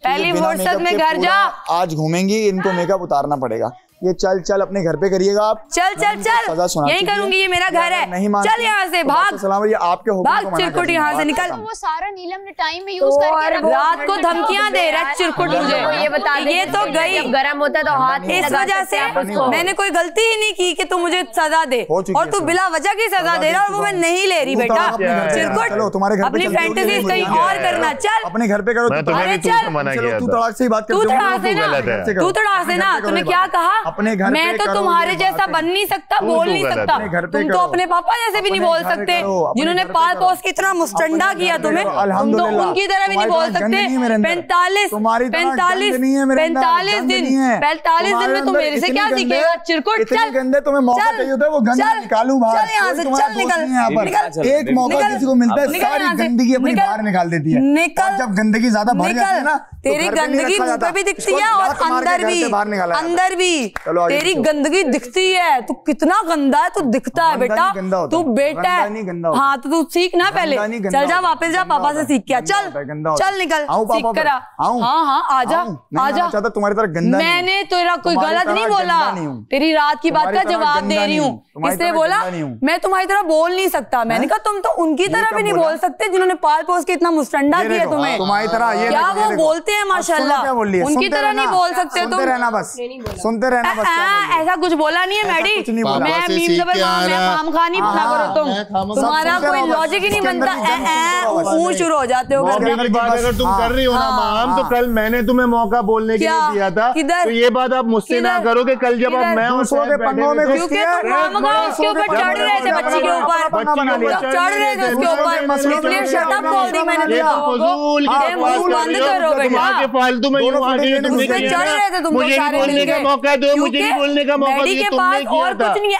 पहली फुर्सत में घर जा। आज घूमेंगी, इनको मेकअप उतारना पड़ेगा। ये चल चल अपने घर पे करिएगा आप। चल चल चल, यही करूंगी, ये मेरा घर है। नहीं चल यहाँ से भाग, सलाम, ये आपके हुक्म को मना चिरकुट यहाँ से निकल। वो सारा नीलम ने टाइम में यूज करके रात को धमकियां दे रहा है चिरकुट मुझे। ये बता दे, ये तो गई गरम होता है तो हाथ इस वजह से मैंने कोई गलती ही नहीं की कि तू मुझे सजा दे, और तू बिला वजह की सजा दे रहा है, और वो मैं नहीं ले रही बेटा। चिरकुट अपनी फैंटेसी कहीं और करना, चल अपने घर पे करो। अरे चल, तू तड़ाक से ही बात कर, तू तड़ाक से ना, तूने क्या कहा? अपने घर मैं तो तुम्हारे जैसा बन नहीं सकता, बोल नहीं सकता। तुम तो अपने पापा जैसे भी नहीं बोल सकते, जिन्होंने पाल पोस की इतना मुस्टंडा किया तुम्हें, तुम तो उनकी तरह भी नहीं बोल सकते। 45 दिन में तुम मेरे से क्या सीखेगा? चिरकुट चल, गंदे तुम्हें मौका चाहिए होता है, वो गंदा निकालूं बाहर। चल यहाँ से, चल निकल। एक मौका किसी को मिलता है, सारी गंदगी अपनी बाहर निकाल देती है। निकल, जब गंदगी ज्यादा भर जाती है ना, तेरी गंदगी मुंह पे भी दिखती है और अंदर भी तेरी गंदगी दिखती है। तू कितना गंदा है, तू दिखता है बेटा, तू बेटा है। हाँ तो तू सीख ना पहले, चल जा वापस जा, पापा से सीख क्या। चल चल निकल, सीख करा। हाँ आजा आजा, तुम्हारी तरह गंदा मैंने तेरा कोई गलत नहीं बोला, तेरी रात की बात का जवाब दे रही हूँ। इसने बोला मैं तुम्हारी तरह बोल नहीं सकता, मैंने कहा तुम तो उनकी तरह भी नहीं बोल सकते जिन्होंने पाल पोस के इतना मुस्टंडा किया तुम्हें। तुम्हारी तरह क्या वो बोलते हैं माशाल्लाह, उनकी तरह नहीं बोल सकते तुम। रहना बस, सुनते रहना बस। ऐसा कुछ बोला नहीं है मैडी, मैं खाम खा नहीं बना करो तुम, तुम्हारा कोई लॉजिक ही नहीं बनता। शुरू हो जाते हो। अगर तुम कर रही हो ना माम, तो कल मैंने तुम्हें मौका बोलने के लिए दिया था, तो ये बात आप मुझसे ना करो कि कल जब आप मैं उसके ऊपर चढ़ रहे थे, बच्ची के ऊपर चढ़ रहे थे उसके ऊपर, इसलिए शट अप बोल दी मैंने। बंद करो बेटा, फालतू में चढ़ रहे थे तुम बोलने का मौका दो, मुझे भी बोलने का मौका दो। के पास और कुछ नहीं है,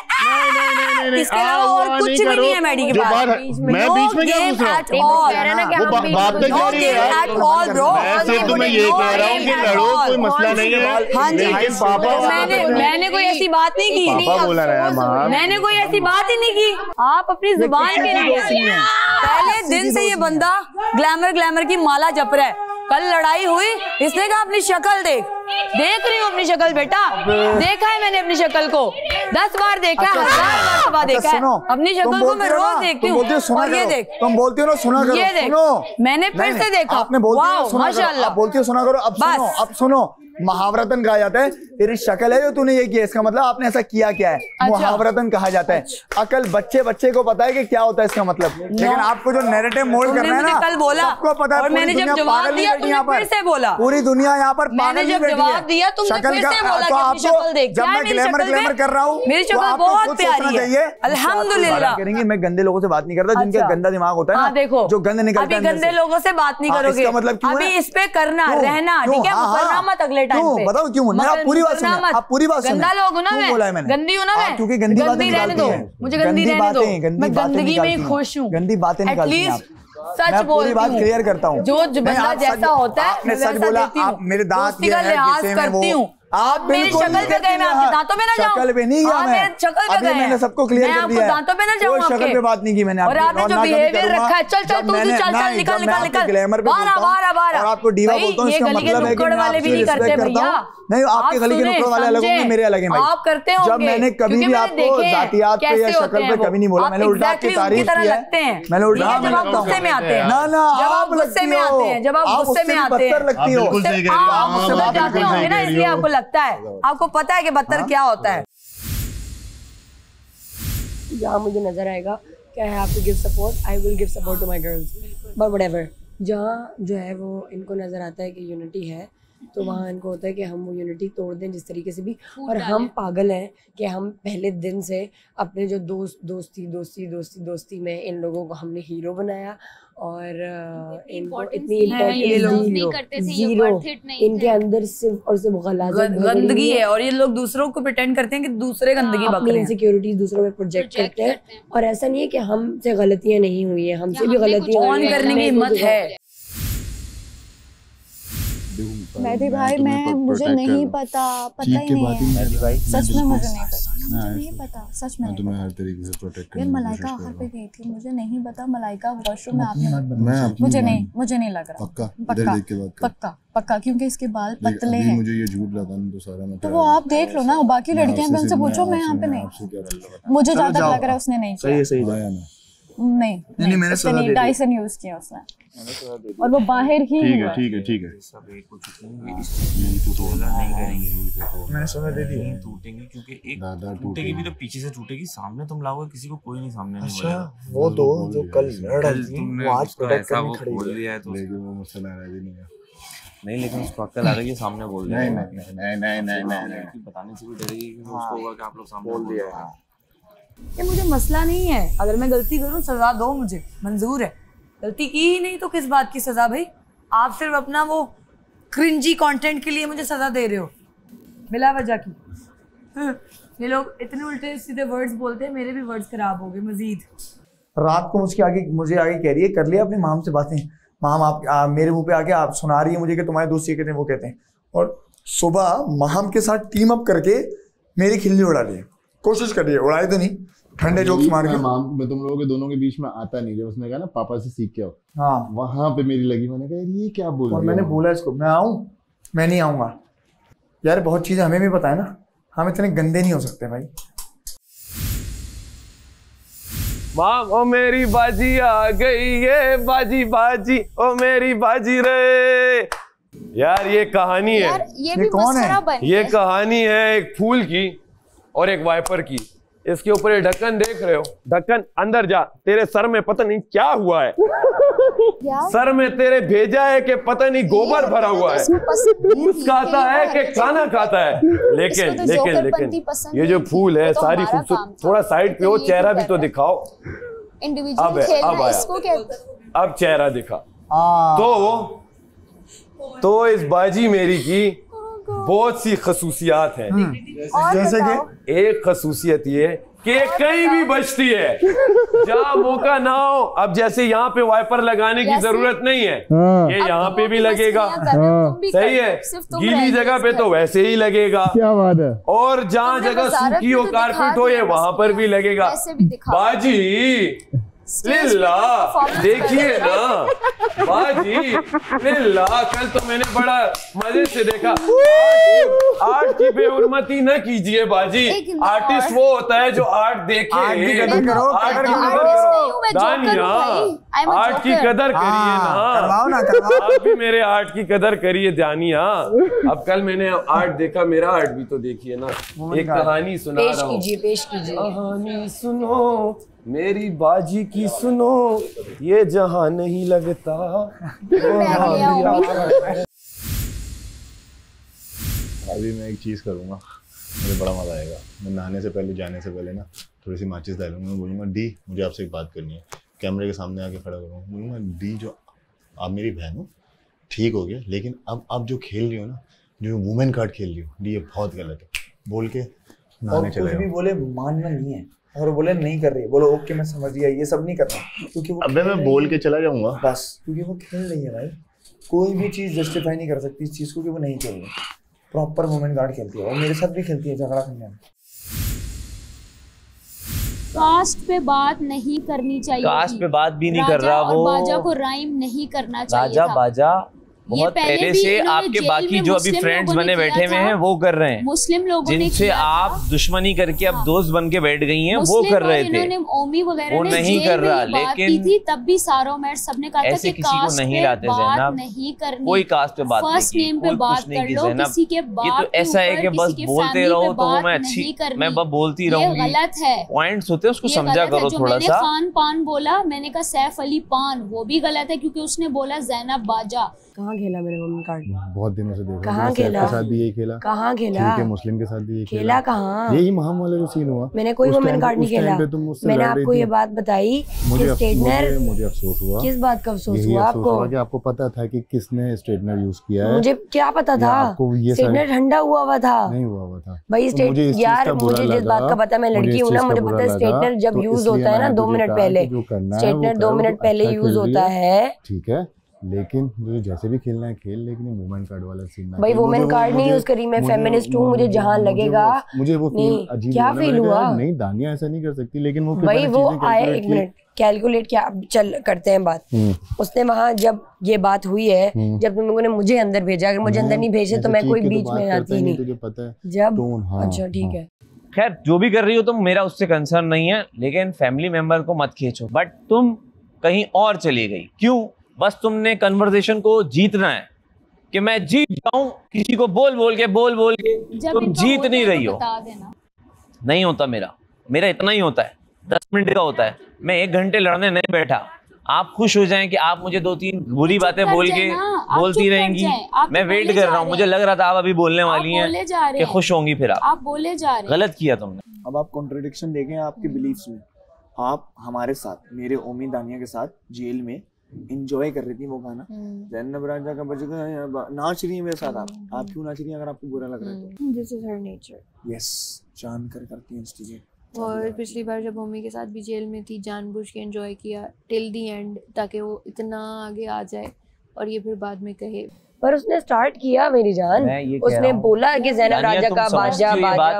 इसके अलावा और कुछ भी नहीं है मैडी के पास। मैं बीच में क्या पूछ रहा हूँ? बात तो कह रही है यार, मैं सिर्फ तुम्हें ये कह रहा हूँ कि लड़ो, कोई मसला नहीं है। हाँ जी, मैंने कोई ऐसी बात नहीं की, पापा बोला रहा है माँ, मैंने कोई ऐसी बात ही नहीं की। आप अपनी जुबान के लिए पहले दिन से ये बंदा ग्लैमर की माला जप रहा है। कल लड़ाई हुई, इसने कहा अपनी शक्ल देख रही हूँ अपनी शक्ल बेटा, देखा है मैंने अपनी शक्ल को 10 बार देखा है, 1000 बार देखा है अपनी शक्ल को। मैं रोज देखती हूँ। और ये देख, तुम बोलती हो ना सुना करो, ये देख, मैंने फिर से देखा, आपने बोलती माशाल्लाह, बोलती हो सुना करो। अब सुनो, महावरतन कहा जाता है, तेरी शक्ल है जो तूने ये किया, इसका मतलब आपने ऐसा किया क्या है, मुहावरतन कहा जाता है। अकल बच्चे को पता है कि क्या होता है इसका मतलब, लेकिन आपको जो नैरेटिव मोल्ड करना है ना, कल बोला सबको पता है। और मैंने जब जवाब दिया तुमने फिर से बोला, पूरी दुनिया यहाँ पर मैंने जब जवाब दिया तुमने फिर से बोला कि अपनी शक्ल देख। जब मैं ग्लैमर कर रहा हूँ, मेरी शक्ल बहुत प्यारी है अल्हम्दुलिल्लाह। करेंगे, मैं गंदे लोगों से बात नहीं करता, जिनका गंदा दिमाग होता है ना, देखो जो गंद निकलता है। अभी गंदे लोगों से बात नहीं करोगे, अभी इस पे करना रहना, ठीक है, मुकर्रमा मत अगले टाइम पे। बताओ क्यों? आप पूरी बात सुनिए, आप पूरी बात सुनिए। गंदा लोग हूं ना मैं, बोला है मैंने, गंदी हूं ना मैं, क्योंकि गंदी बातें रहने दो, मुझे गंदी रहने दो, मैं गंदगी में ही खुश हूँ। गंदी बातें निकालती हैं आप, सच बोल बात क्लियर करता हूँ। जो बंदा जैसा होता है आपने सच बोला, आप मेरे दांत के लिहाज करती हूँ। आप मेरी शक्ल पे गए, मैं आपके दांतों पे ना जाऊं, शक्ल पे नहीं गया मैं, शक्ल पे गए, मैंने सबको क्लियर कर दिया है, दांतों पे ना जाऊं, शक्ल पे बात नहीं की मैंने। और आपने जो बिहेवियर रखा है, चल चल तू चल निकल बाहर। और आपको डीवा बोलता हूं, इसका मतलब है कि मैं आपसे रिस्पेक्ट करता हूं। नहीं, आपके गली के नुक्कड़ वाले अलग होंगे, मेरे अलग हैं भाई। आप करते हो, जब मैंने कभी भी आपको जातियात पे या शक्ल पे कभी नहीं बोला, मैंने उल्टा आपकी तारीफ की है। मैंने उल्टा गुस्से में आते हैं ना, आप गुस्से में आते हैं, जब आप गुस्से में आते हैं लगती हो, आप मुझसे जाते होंगे ना, इसलिए आपको लगता है, आपको पता है कि बदतर क्या होता है। जहाँ मुझे नजर आएगा कि I have to give support, I will give support to my girls, but whatever. जहाँ जो है वो इनको नजर आता है कि यूनिटी है, तो वहाँ इनको होता है कि हम वो यूनिटी तोड़ दें जिस तरीके से भी। और हम पागल हैं कि हम पहले दिन से अपने जो दोस्ती में इन लोगों को हमने हीरो बनाया, और इनको इतनी जीरो, इनके अंदर सिर्फ और सिर्फ गंदगी है, और ये लोग दूसरों को प्रिटेंड करते हैं कि दूसरे गंदगी बक रहे हैं, इनसिक्योरिटीज दूसरों पे प्रोजेक्ट करते हैं। और ऐसा नहीं है कि हमसे गलतियां नहीं हुई है, हमसे भी गलतियां ऑन करने की हिम्मत है। मेहदी भाई, मुझे नहीं पता ही नहीं है, सच में मुझे नहीं पता। मुझे नहीं पता, सच में मैं तुम्हें हर तरीके से प्रोटेक्ट करने यार की मलाइका कोशिश कर आखिर रहा पे गई थी, मुझे नहीं पता मलाइका वॉशरूम में मैं आपने मुझे नहीं लग रहा। पक्का इधर देख के बात कर। पक्का क्योंकि इसके बाल देख, पतले अभी हैं। मुझे ये झूठ लगा नहीं तो सारा मैं तो वो आप देख लो ना, बाकी लड़कियां भी उनसे पूछो, मैं यहाँ पे नहीं। मुझे जहाँ तक लग रहा है उसने नहीं किया। सही नहीं मैंने सुना डाइसन यूज किया उसने और वो बाहर ही हुआ। ठीक है सब एक हो चुके हैं, यही तो तोड़ना नहीं करेंगे। मैंने सुना दे दी टूटेंगी क्योंकि एक टूटेगी भी तो पीछे से टूटेगी, सामने तुम लाओगे किसी को कोई नहीं सामने नहीं अच्छा बोलेगा। वो दो जो कल लड़ रही थी तुमने वो आज उसको प्रोटेक्ट ऐसा करने वो खड़ी बोल है। दिया है तो लेकिन वो मुझसे नाराज ही नहीं है। नहीं, लेकिन उसको अक्ल आ रही है सामने बोल दिया। नहीं बताने से भी डरेगी कि उसको होगा कि आप लोग सामने बोल दिया। ये मुझे मसला नहीं है, अगर मैं गलती करूं सजा दो, मुझे मंजूर है। गलती की ही नहीं तो किस बात की सजा भाई? आप सिर्फ अपना वो क्रिंजी कंटेंट के लिए मुझे सजा दे रहे हो बिला वजह की। ये लोग इतने उल्टे सीधे वर्ड्स बोलते हैं, मेरे भी वर्ड्स खराब हो गए मजीद। रात को मुझे आगे कह रही है कर लिया अपनी माम से बातें, माम आप मेरे मुंह पे आके आप सुना रही है मुझे कि तुम्हारे दोस्त ये कहते हैं वो कहते हैं, और सुबह माम के साथ टीम अप करके मेरी खिल्ली उड़ा ली, कोशिश कर रही है, उड़ाई तो नहीं, ठंडे जोक्स मार के। मैं तुम लोगों के दोनों के बीच में आता नहीं, जब उसने कहा ना पापा से सीख के आओ, हाँ वहां पे मेरी लगी, मैंने कहा ये क्या बोल रही है। और मैंने बोला इसको मैं आऊं, मैं नहीं आऊंगा यार, बहुत चीजें हमें भी पता है ना, हम इतने गंदे नहीं हो सकते भाई। माम ओ मेरी बाजी आ गई है, बाजी बाजी ओ मेरी बाजी रे। यार ये कहानी है, यार ये भी मसला बन ये कहानी है एक फूल की और एक वाइपर की। इसके ऊपर ये ढक्कन देख रहे हो, ढक्कन अंदर जा, तेरे सर में पता नहीं क्या हुआ है, सर में तेरे भेजा है कि पता नहीं गोबर भरा हुआ है, दूध खाता है कि खाना खाता है। लेकिन लेकिन लेकिन ये जो फूल है सारी खूबसूरत, थोड़ा साइड पे हो, चेहरा भी तो दिखाओ। अब आया, अब चेहरा दिखा। तो इस बाजी मेरी की बहुत सी खसूसियात हैं। जैसे कि एक खसूसियत ये कि कहीं भी बचती है, जहाँ मौका ना हो। अब जैसे यहाँ पे वाइपर लगाने की जरूरत नहीं है, ये यहाँ पे भी लगेगा, सही है, गीली जगह पे तो वैसे ही लगेगा, क्या बात है, और जहाँ जगह सूखी हो कारपेट हो ये वहां पर भी लगेगा। बाजी लिल्ला देखिए ना, बाजी लिल्ला, कल तो मैंने बड़ा मजे से देखा। आर्ट की बेहुरमती न कीजिए बाजी, आर्टिस्ट वो होता है जो आर्ट देखे, आर्ट की कदर करो, दानिया, आर्ट की कदर करिए ना, आप भी मेरे आर्ट की कदर करिए दानिया। अब कल मैंने आर्ट देखा, मेरा आर्ट भी तो देखिए ना। एक कहानी सुना रहा हूँ, पेश कीजिए कहानी सुनो मेरी बाजी की, सुनो ये जहां नहीं लगता। अभी मैं एक चीज़ करूँगा, मुझे बड़ा मज़ा आएगा। मैं नहाने से पहले, जाने से पहले ना थोड़ी सी माचिस डालूंगा, मैं बोलूँगा डी मुझे आपसे एक बात करनी है, कैमरे के सामने आके खड़ा करूँगा, बोलूँगा डी जो आप मेरी बहन हो ठीक हो गया, लेकिन अब आप जो खेल रही हो ना, जो वुमेन कार्ड खेल रही हो, डी ये बहुत गलत है, बोल के नहाने चले जाओ। भी बोले मानना नहीं है, और बोले नहीं कर रही है, बोलो ओके मैं समझ गया, ये सब नहीं करना, क्योंकि वो अबे मैं बोल के चला जाऊंगा बस, क्योंकि वो खेल रही है भाई, कोई भी चीज जस्टिफाई नहीं कर सकती इस चीज को कि वो नहीं खेल रही, प्रॉपर वुमेन गार्ड खेलती है, और मेरे साथ भी खेलती है झगड़ा करने में। कास्ट पे बात नहीं करनी चाहिए, कास्ट पे बात भी नहीं कर रहा वो, बाजा को राइम नहीं करना चाहिए, राजा बाजा बहुत पहले से आपके बाकी जो अभी फ्रेंड्स बने बैठे हुए हैं वो कर रहे हैं, मुस्लिम लोगों ने जिनसे आप दुश्मनी करके अब दोस्त बन के बैठ गई हैं वो कर रहे थे, ओमी वगैरह वो नहीं कर रहा। लेकिन थी तब भी सारों में सबने कहा था कि किसी को नहीं लाते ज़ैनब, नहीं करनी, कोई कास्ट पे बात फर्स्ट नेम पे बात कर लो, किसी के ये तो ऐसा है कि बस बोलते रहो तो वो मैं अच्छी, मैं बस बोलती रहूंगी, गलत है, पॉइंट्स होते हैं उसको समझा करो थोड़ा सा। खान पान बोला, मैंने कहा सैफ अली पान, वो भी गलत है क्योंकि उसने बोला ज़ैनब बाजा। कहाँ खेला मेरे वुमेन कार्ड? बहुत दिनों से देखा, कहाँ खेला? के साथ भी यही खेला, कहाँ खेला? ठीक है, मुस्लिम के साथ भी यही खेला, कहाँ? यही महाम वाले जो सीन हुआ, मैंने कोई वुमेन कार्ड नहीं खेला, मैंने आपको ये बात बताई, मुझे अफसोस हुआ। किस बात का अफसोस हुआ आपको? कि आपको पता था कि किसने स्ट्रेटनर यूज किया है? मुझे क्या पता था, स्ट्रेटनर ठंडा हुआ था, नहीं हुआ था भाई यार, मुझे जिस बात का पता, मैं लड़की हूँ ना, मुझे पता है स्ट्रेटनर जब यूज होता है ना 2 मिनट पहले, स्ट्रेटनर 2 मिनट पहले यूज होता है, ठीक है, लेकिन मुझे जैसे भी खेलना है खेल, लेकिन वुमेन कार्ड वाला सीन ना। भाई वुमेन कार्ड नहीं यूज करी, मैं फेमिनिस्ट हूँ, मुझे जहाँ लगेगा। मुझे वो फील अजीब क्या फील हुआ? नहीं दानिया ऐसा नहीं कर सकती, लेकिन वो भाई वो आए, एक मिनट कैलकुलेट क्या चल करते हैं बात। उसने वहाँ जब ये बात हुई है, जब तुम लोगों ने मुझे अंदर भेजा, अगर मुझे अंदर नहीं भेजे तो मैं कोई बीच में आती नहीं, तुझे पता है जब। अच्छा ठीक है, खैर जो भी कर रही हो तुम, मेरा उससे कंसर्न नहीं है, लेकिन फैमिली मेंबर को मत खींचो। बट तुम कहीं और चली गई, क्यों? बस तुमने कन्वर्सेशन को जीतना है कि मैं जीत जाऊं, किसी को बोल बोल के तुम जीत नहीं रही हो। नहीं होता मेरा इतना ही होता है, 10 मिनट का होता है। मैं 1 घंटे लड़ने नहीं बैठा। आप खुश हो जाएं कि आप मुझे 2-3 बुरी बातें बोलती रहेंगी, मैं वेट कर रहा हूँ। मुझे लग रहा था आप अभी बोलने वाली हैं कि खुश होंगी, फिर आप बोले जा रहे हैं। गलत किया तुमने। अब आप कॉन्ट्रडिक्शन देखें आपके बिलीफ्स में। आप हमारे साथ, मेरे ओमी दानिया के साथ जेल में एंजॉय कर रही थी वो गाना, जैनब राजा का बजगा, नाच रही है मेरे साथ। आप क्यों नाच रही हैं अगर आपको बुरा लग रहा है तो? This is her nature. Yes, जान कर करती है इंस्टिगेट। और पिछली बार जब मम्मी के साथ भी जेल में थी, जानबूझ के एंजॉय किया टिल दी एंड, ताकि वो इतना आगे आ जाए और ये फिर बाद में कहे। पर उसने स्टार्ट किया मेरी जान, उसने बोला कि ज़ैनब राजा का बाजा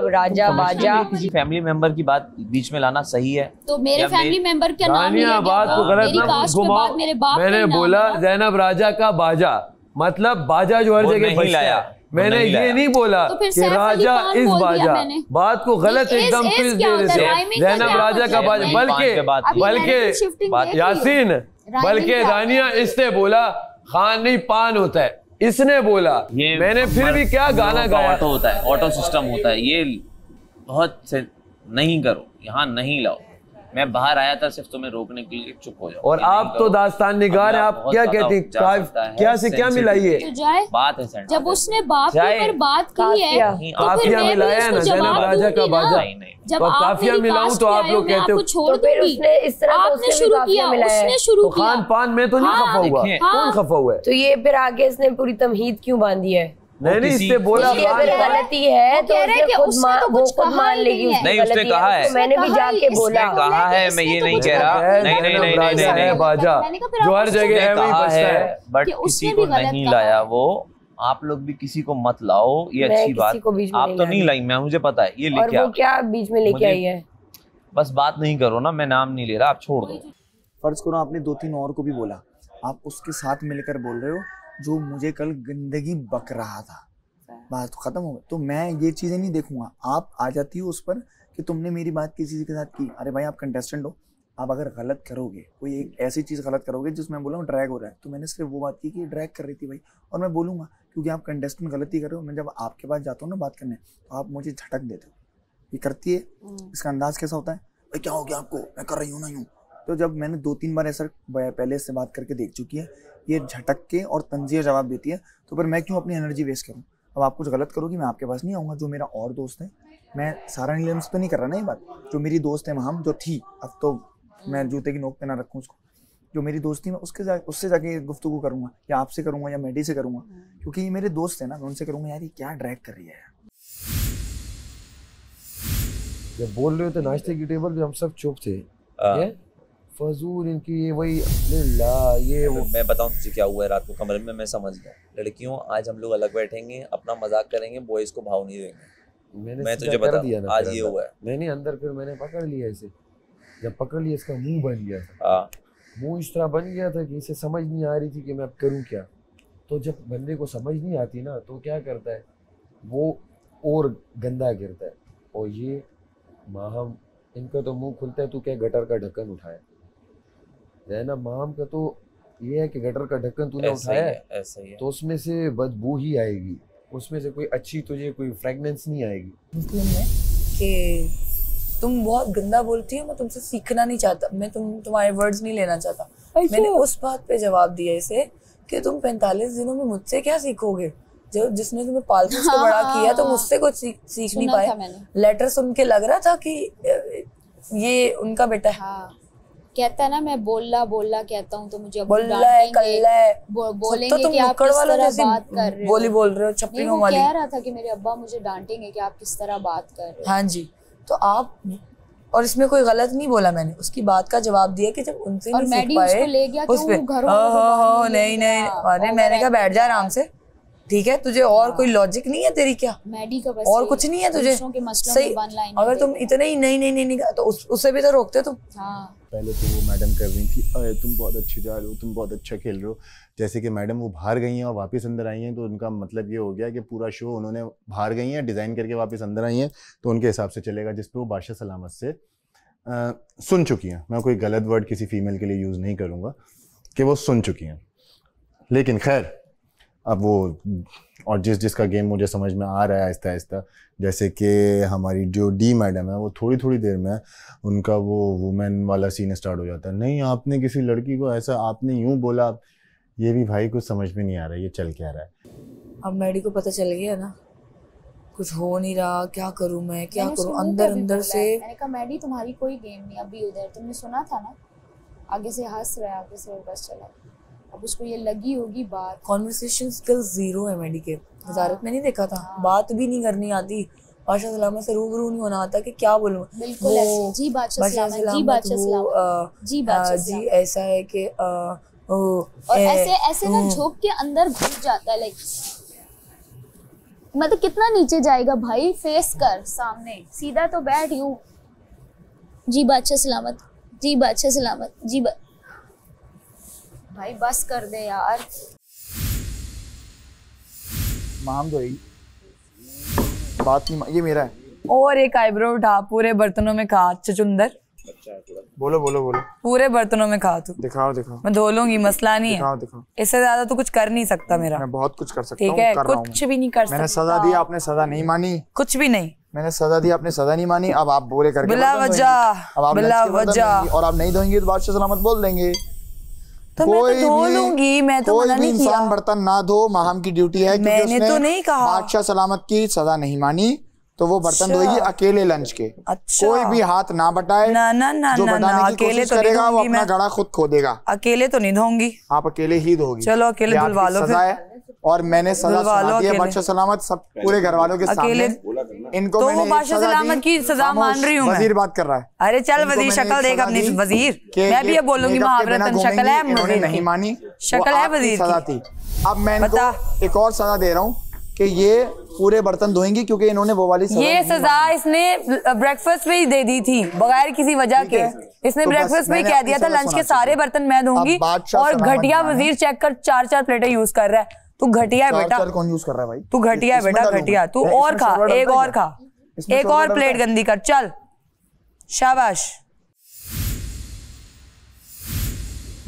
राजा बाजा। किसी फैमिली मेंबर की बात बीच में लाना सही है? तो मेरे फैमिली मेंबर का नाम लिया बात को गलत ना घुमाओ। मैंने बोला ज़ैनब राजा का बाजा, मतलब बाजा जो हर जगह बजता है। मैंने ये नहीं बोला कि राजा इस बाजा, बात को गलत एकदम ट्विस्ट दे रहे थे। ज़ैनब राजा का बाजा, बल्कि यासीन, बल्कि दानिया इसने बोला खान नहीं पान होता है, इसने बोला। ये मैंने फिर भी क्या गाना गाया। ऑटो होता है, ऑटो सिस्टम होता है, ये बहुत से नहीं करो, यहाँ नहीं लाओ। मैं बाहर आया था सिर्फ तुम्हें रोकने के लिए, चुप हो जाओ। और आप तो दास्तान निगार हैं, आप क्या कहती, क्या से क्या मिलाइए? बात है जब उसने बाप पर बात की है, काफिया मिलाया है ना ज़ैनब राजा का बाजा। जब काफिया मिलाऊं तो आप लोग कहते हो छोड़ दूंगी। इस तरह आपने शुरू किया, उसने शुरू किया। खान पान में तो नहीं खफा हुआ, कौन खफा हुआ है? तो ये फिर आगे इसने पूरी तमहीद क्यों बांधी है? नहीं इसने बोला अगर गलती है तो वो खुद मान लेगी। नहीं उसने कहा है, मैंने भी जाके बोला, कहा है, मैं ये नहीं कह रहा। नहीं बाजा जो हर जगह है वही बजता है, बट किसी को नहीं लाया वो। आप लोग भी किसी को मत लाओ, ये अच्छी बात। आप तो नहीं लाई, मैं मुझे पता है। ये लेके वो क्या बीच में लेके आई है? बस बात नहीं करो ना, मैं नाम नहीं ले रहा, आप छोड़ दो। फर्ज करो आपने 2-3 और को भी बोला, आप उसके साथ मिलकर बोल रहे हो जो मुझे कल गंदगी बक रहा था, बात खत्म हो गई। तो मैं ये चीजें नहीं देखूंगा। आप आ जाती हो उस पर कि तुमने मेरी बात किसी के साथ की। अरे भाई आप कंटेस्टेंट हो, आप अगर गलत करोगे, कोई एक ऐसी चीज़ गलत करोगे जिसमें बोला ड्रैग हो रहा है, तो मैंने सिर्फ वो बात की कि ड्रैग कर रही थी भाई, और मैं बोलूँगा क्योंकि आप कंटेस्टेंट गलती कर रहे हो। मैं जब आपके पास जाता हूँ ना बात करने, तो आप मुझे झटक देते हो। ये करती है, इसका अंदाज कैसा होता है? भाई क्या हो गया आपको, मैं कर रही हूँ ना यूँ। तो जब मैंने 2-3 बार ऐसा पहले इससे बात करके देख चुकी है, ये झटक के और तंजिया जवाब देती है, तो फिर मैं क्यों अपनी एनर्जी वेस्ट करूँ? अब आप कुछ गलत करोगी, मैं आपके पास नहीं आऊँगा। जो मेरा और दोस्त है, मैं सारा नीलम से तो नहीं कर रहा ना ये बात, जो मेरी दोस्त है वहाँ जो थी, अब तो मैं जूते की नोक पे ना रखूँ उसको, जो मेरी दोस्त थी मैं उससे जाके गुफ्तगू करूँगा, या आपसे करूँगा या मैडी से करूँगा, क्योंकि ये मेरे दोस्त है ना। मैं उनसे करूँगा यार ये क्या ड्रैग कर रही है। जब बोल रहे हो तो नाश्ते की टेबल पे हम सब चुप थे, फजूल इनकी ये वही ये वो। मैं बताऊं तुझे क्या हुआ है रात को कमरे में, मैं समझ गया। लड़कियों आज हम लोग अलग बैठेंगे, अपना मजाक करेंगे, बॉयज को भाव नहीं देंगे। मैं तुझे बता आज ये हुआ है। नहीं अंदर फिर मैंने पकड़ लिया इसे, जब पकड़ लिया इसका मुंह बन गया था। मुंह इस तरह बन गया था कि इसे समझ नहीं आ रही थी कि मैं अब करूँ क्या। तो जब बंदे को समझ नहीं आती ना तो क्या करता है वो, और गंदा गिरता है। और ये माहम, इनका तो मुंह खुलता है, तू क्या गटर का ढक्कन उठाया ज़ैनब। माहम का तो ये है कि गटर का ढक्कन तूने उठाया ऐसा ही है, तो उसमें से बदबू ही आएगी, उसमें से कोई अच्छी तुझे कोई फ्रेगनेंस नहीं आएगी। मुस्लिम है कि तुम बहुत गंदा बोलती हो, मैं तुमसे सीखना नहीं चाहता, मैं तुम्हारे वर्ड्स नहीं लेना चाहता। मैंने उस बात पे जवाब दिया इसे कि तुम 45 दिनों में मुझसे क्या सीखोगे, जो जिसने तुम्हें पालतू से बड़ा किया, तो मुझसे कुछ सीख नहीं पाए। लेटर सुन के लग रहा था कि ये उनका बेटा है। कहता है ना मैं बोलला कहता हूँ तो मुझे बोलेंगे कि आप किस तरह बात कर रहे हो, बोल रहे हो छपरियों वाली। कह रहा था कि मेरे अब्बा मुझे डांटेंगे कि आप किस तरह बात कर रहे हो। हाँ जी, तो आप और इसमें कोई गलत नहीं बोला मैंने, उसकी बात का जवाब दिया कि जब उनसे नहीं सीख पाए उस पे नहीं अरे मैंने कहा बैठ जा आराम से, ठीक है, तुझे और कोई लॉजिक नहीं है तेरी क्या, मैडी का बस और कुछ नहीं है तुझे सही। अगर तुम इतने ही नहीं तो उससे भी तो रोकते तुम। पहले तो वो मैडम कर रही थी अरे तुम बहुत अच्छे जा रहे हो, तुम बहुत अच्छा खेल रहे हो, जैसे कि मैडम वो बाहर गई हैं और वापस अंदर आई हैं, तो उनका मतलब ये हो गया कि पूरा शो उन्होंने बाहर गई हैं डिज़ाइन करके वापस अंदर आई हैं, तो उनके हिसाब से चलेगा, जिस पे वो बादशाह सलामत से सुन चुकी हैं। मैं कोई गलत वर्ड किसी फीमेल के लिए यूज़ नहीं करूँगा कि वो सुन चुकी हैं, लेकिन खैर अब वो और जिसका गेम मुझे समझ में आ रहा है आहिस्ता आहिस्ता, जैसे कि हमारी जो डी मैडम है वो थोड़ी देर में उनका वो वुमेन वाला सीन स्टार्ट हो जाता है, नहीं आपने किसी लड़की को ऐसा आपने यूं बोला, ये भी भाई कुछ समझ में नहीं आ रहा है ये चल क्या रहा है। अब मैडी को पता चल गया ना कुछ हो नहीं रहा, क्या करूं मैं क्या करूं, अंदर से मैंने कहा मैडी तुम्हारी कोई गेम नहीं, अभी उधर तुमने सुना था ना, आगे से हंस रहा है, आगे से बस चला, अब उसको ये लगी होगी बात। कॉन्वर्सेशन स्किल्स जीरो है मैडी के, वजारत में नहीं देखा था, बात भी नहीं करनी आती, बादशाह सलामत से रूबरू नहीं होना आता कि क्या बोलूं, बिल्कुल ऐसे जी बादशाह सलामत जी बादशाह सलामत जी बादशाह जी ऐसा है कि और ऐसे ना झोंक के अंदर घुस जाता है, लाइक मतलब कितना नीचे जाएगा भाई, फेस कर सामने, सीधा तो बैठ यूं, जी बादशाह सलामत जी बादशाह सलामत जी भाई बस कर दे यार। माम तो बात नहीं, ये मेरा है। और एक आईब्रो उठा, पूरे बर्तनों में खा चचुंदर, बोलो पूरे बर्तनों में खा तू, दिखाओ मैं धो लूंगी, मसला नहीं है, दिखाओ। इससे ज्यादा तू कुछ कर नहीं सकता मेरा, मैं बहुत कुछ कर सकता हूँ, ठीक है, कुछ भी नहीं कर सकता। मैंने सजा दी आपने सजा नहीं मानी, कुछ भी नहीं, मैंने सजा दी आपने सजा नहीं मानी, अब आप बोले करके बिला वजह और आप नहीं धोएंगे तो बादशाह सलामत बोल देंगे, तो मैं तो धो लूंगी, मैं तो मना नहीं किया, इंसान बर्तन ना धो माहम की ड्यूटी है, मैंने तो नहीं कहा, बादशाह सलामत की सजा नहीं मानी तो वो बर्तन धोएगी अकेले लंच के, कोई भी हाथ ना बटाए, ना जो बताने की कोशिश करेगा वो अपना गड़ा खुद खोदेगा, अकेले तो नहीं धोऊंगी, आप अकेले ही धोगी, चलो अकेले धुलवा लो फिर, और मैंने सजा सुना दी है बादशाह सलामत सब पूरे घर वालों के सामने, इनको तो बादशाह सलामत की सजा मान रही हूँ, वजीर बात कर रहा है, अरे चल वजीर शक्ल देख अपनी, वजीर मैं भी ये बोलूंगी महावरतन शक्ल है, उन्होंने नहीं मानी, शक्ल है वजीर सजा थी। अब मैं इनको एक और सजा दे रहा हूँ कि ये पूरे बर्तन धोएंगी क्योंकि इन्होंने वो वाली ये सजा इसने ब्रेकफास्ट में ही दे दी थी बगैर किसी वजह के, इसने ब्रेकफास्ट में ही कह दिया था लंच के सारे बर्तन मैं धोऊंगी, और घटिया वजीर चेक कर 4 प्लेटें यूज कर रहा है, तू घटिया है बेटा, कौन यूज कर रहा है भाई, तू घटिया है बेटा, घटिया, तू और खा, एक और खा, एक और प्लेट गंदी कर, चल शाबाश।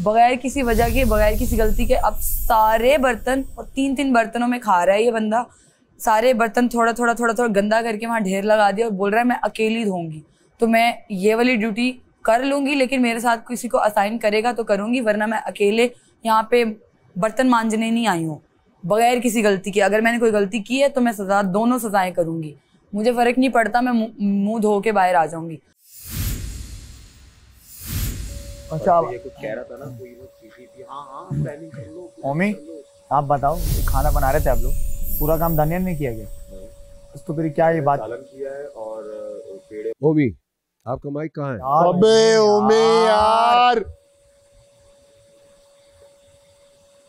बगैर किसी वजह के, बगैर किसी गलती के अब सारे बर्तन, और 3 बर्तनों में खा रहा है ये बंदा, सारे बर्तन थोड़ा गंदा करके वहाँ ढेर लगा दिया और बोल रहा है मैं अकेली धोऊंगी, तो मैं ये वाली ड्यूटी कर लूंगी, लेकिन मेरे साथ किसी को असाइन करेगा तो करूंगी, वरना मैं अकेले यहाँ पे बर्तन मांजने नहीं आई हूँ बगैर किसी गलती के। अगर मैंने कोई गलती की है तो मैं सजा, दोनों सजाएं करूंगी, मुझे फर्क नहीं पड़ता, मैं मुंह धो के बाहर आ जाऊंगी। अच्छा कह रहा था ना कोई प्लानिंग कर लो। ओमी आप बताओ, खाना बना रहे थे आप लोग, पूरा काम दानियल ने किया गया, तो फिर क्या ये बात किया है और पेड़े। ओमी आपका माइक कहाँ है? अबे ओमी यार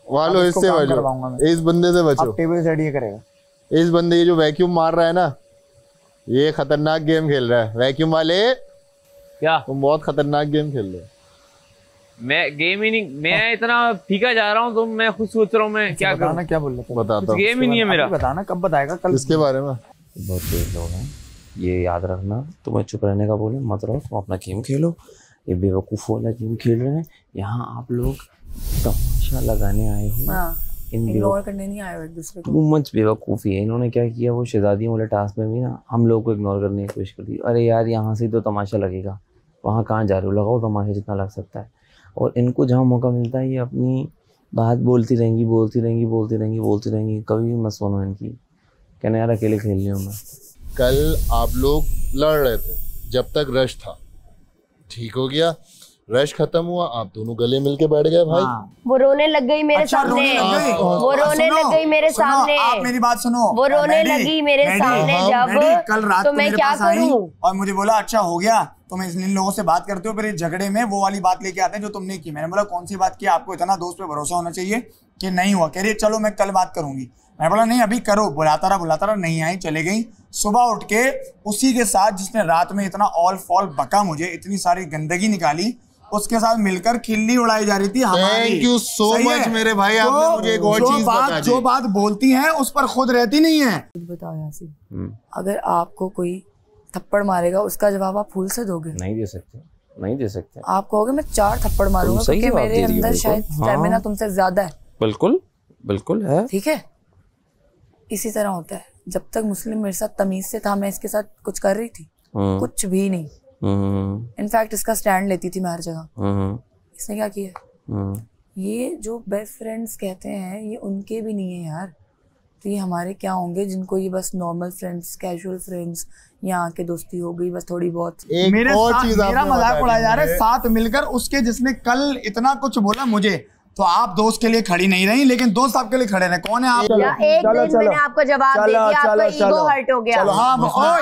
वालो, इससे बचो, इस बंदे से बचो, टेबल सेट ये करेगा, इस बंदे ये जो वैक्यूम मार रहा है ना, ये खतरनाक गेम खेल रहा है। वैक्यूम वाले क्या तुम बहुत खतरनाक गेम खेल रहे हो। मैं गेम ही नहीं, मैं इतना फीका जा रहा हूँ, तो मैं खुद सोच रहा हूँ मैं क्या करूँ, क्या बोल रहे, बताता हूँ, गेम ही नहीं है मेरा, बताना कब बताएगा कल इसके बारे में। बहुत तेज लोग हैं, ये याद रखना, तुम्हें चुप रहने का बोले मत रहो, तुम अपना गेम खेलो, ये बेवकूफ वाला गेम खेल रहे हैं, यहाँ आप लोग तमाशा लगाने आए हो, इग्नोर करने नहीं आए हो एक दूसरे को। वो मच बेवकूफ़ी है, इन्होंने क्या किया, वो शहजादियों वाले टास्क में भी ना हम लोग को इग्नोर करने की कोशिश कर दी, अरे यार यहाँ से तो तमाशा लगेगा, वहाँ कहाँ जा रहे हो, लगाओ तमाशा जितना लग सकता है, और इनको जहाँ मौका मिलता है ये अपनी बात बोलती रहेंगी, कभी भी मत सुनो इनकी, कहना यार अकेले खेल रही हूँ मैं। कल आप लोग लड़ रहे थे जब तक रश था, ठीक हो गया, रश खत्म हुआ, आप दोनों गले मिलके बैठ गए भाई। वो रोने लग गई मेरे सामने, वो रोने लग गई मेरे सामने, आप मेरी बात सुनो, वो रोने लगी मेरे सामने जब, कल रात तो मैं क्या करूं, और मुझे बोला अच्छा हो गया तुम इन लोगों से बात करते हो, फिर इस झगड़े में वो वाली बात लेके आते हैं जो तुमने की। मैंने बोला कौन सी बात की, आपको इतना दोस्त पे भरोसा होना चाहिए कि नहीं हुआ। कह रही चलो मैं कल बात करूंगी। मैं बोला नहीं अभी करो, बुलाता रहा, नहीं आई, चले गई। सुबह उठ के उसी के साथ जिसने रात में इतना ऑल फॉल बका, मुझे इतनी सारी गंदगी निकाली, उसके साथ मिलकर खिल्ली उड़ाई जा रही थी हमारी। थैंक यू सो मच मेरे भाई, आपने मुझे एक और चीज बता दी। जो बात बोलती हैं उस पर खुद रहती नहीं है। बताओ यासीन, अगर आपको कोई थप्पड़ मारेगा उसका जवाब आप फूल से दोगे? नहीं दे सकते, नहीं दे सकते। आप कहोगे मैं 4 थप्पड़ मारूंगा क्योंकि मेरे अंदर शायद स्टैमिना तुमसे ज्यादा है। बिल्कुल बिल्कुल है, ठीक है। इसी तरह होता है, जब तक मुस्लिम मेरे साथ तमीज से था, मैं इसके साथ कुछ कर रही थी? कुछ भी नहीं। इनफैक्ट इसका स्टैंड लेती थी मैं हर जगह। इसने क्या किया? ये जो बेस्ट फ्रेंड्स कहते हैं ये उनके भी नहीं है यार, तो ये हमारे क्या होंगे जिनको ये बस नॉर्मल फ्रेंड्स, कैजुअल फ्रेंड्स, यहाँ के दोस्ती हो गई बस थोड़ी बहुत। मेरे साथ मेरा मजाक उड़ाया जा रहा है, साथ मिलकर उसके जिसने कल इतना कुछ बोला मुझे, तो आप दोस्त के लिए खड़ी नहीं रही, लेकिन दोस्त आपके लिए खड़े रहे। कौन है आप? एक दिन मैंने आपको जवाब दे दिया, आपका ईगो हर्ट हो गया। हाँ,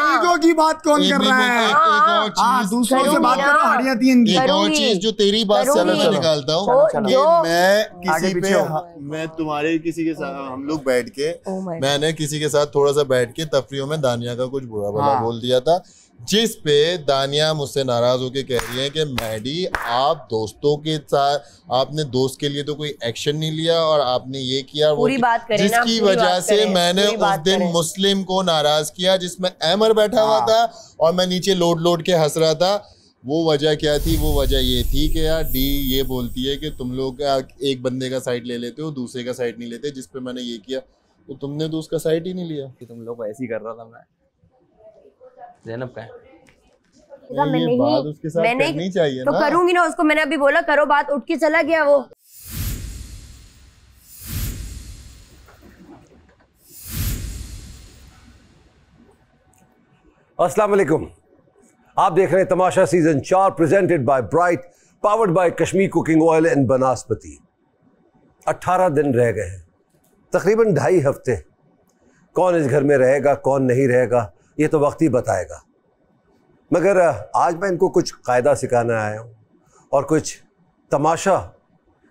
ईगो की बात कौन कर रहा है? दूसरों से बात करो, हड़ियाँ थी इनकी। एक और चीज जो तेरी बात से मैं निकालता हूँ कि मैं किसी पे, मैं तुम्हारे किसी के साथ हम लोग बैठ के, मैंने किसी के साथ थोड़ा सा बैठ के तफरीहों में दानिया का कुछ बुरा भला बोल दिया था, जिस पे दानिया मुझसे नाराज होके कह रही है कि मैडी आप दोस्तों के साथ, आपने दोस्त के लिए तो कोई एक्शन नहीं लिया और आपने ये किया वो, जिसकी वजह से मैंने उस दिन मुस्लिम को नाराज किया, जिसमें अहमर बैठा हुआ था और मैं नीचे लोड के हंस रहा था। वो वजह क्या थी? वो वजह ये थी कि यार डी ये बोलती है कि तुम लोग एक बंदे का साइड ले लेते हो, दूसरे का साइड नहीं लेते, जिस पे मैंने ये किया तो तुमने तो उसका साइड ही नहीं लिया। तुम लोग ऐसे ही कर रहा था मैं। ज़ैनब का मैंने करनी चाहिए तो ना? करूंगी ना उसको, मैंने अभी बोला करो बात, उठ के चला गया वो। अस्सलाम वालेकुम, आप देख रहे हैं तमाशा season 4 presented by Bright, powered by Kashmir cooking oil and vanaspati. 18 दिन रह गए हैं, तकरीबन 2.5 हफ्ते। कौन इस घर में रहेगा कौन नहीं रहेगा ये तो वक्त ही बताएगा, मगर आज मैं इनको कुछ कायदा सिखाने आया हूँ और कुछ तमाशा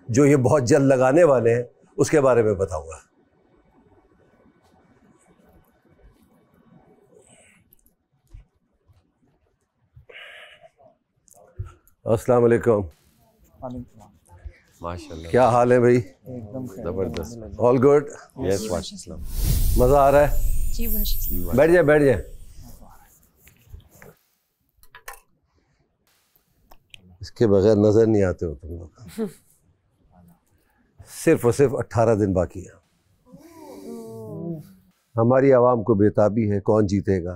जो ये बहुत जल्द लगाने वाले हैं उसके बारे में बताऊंगा। अस्सलाम वालेकुम। माशाल्लाह, क्या हाल है भाई? एकदम जबरदस्त। All good? यस वाशिस्लाम। मज़ा आ रहा है? जी वाशिस्लाम। बैठ जाए बैठ जाए। इसके बगैर नजर नहीं आते हो तुम लोग। सिर्फ और सिर्फ 18 दिन बाकी है। हमारी आवाम को बेताबी है कौन जीतेगा,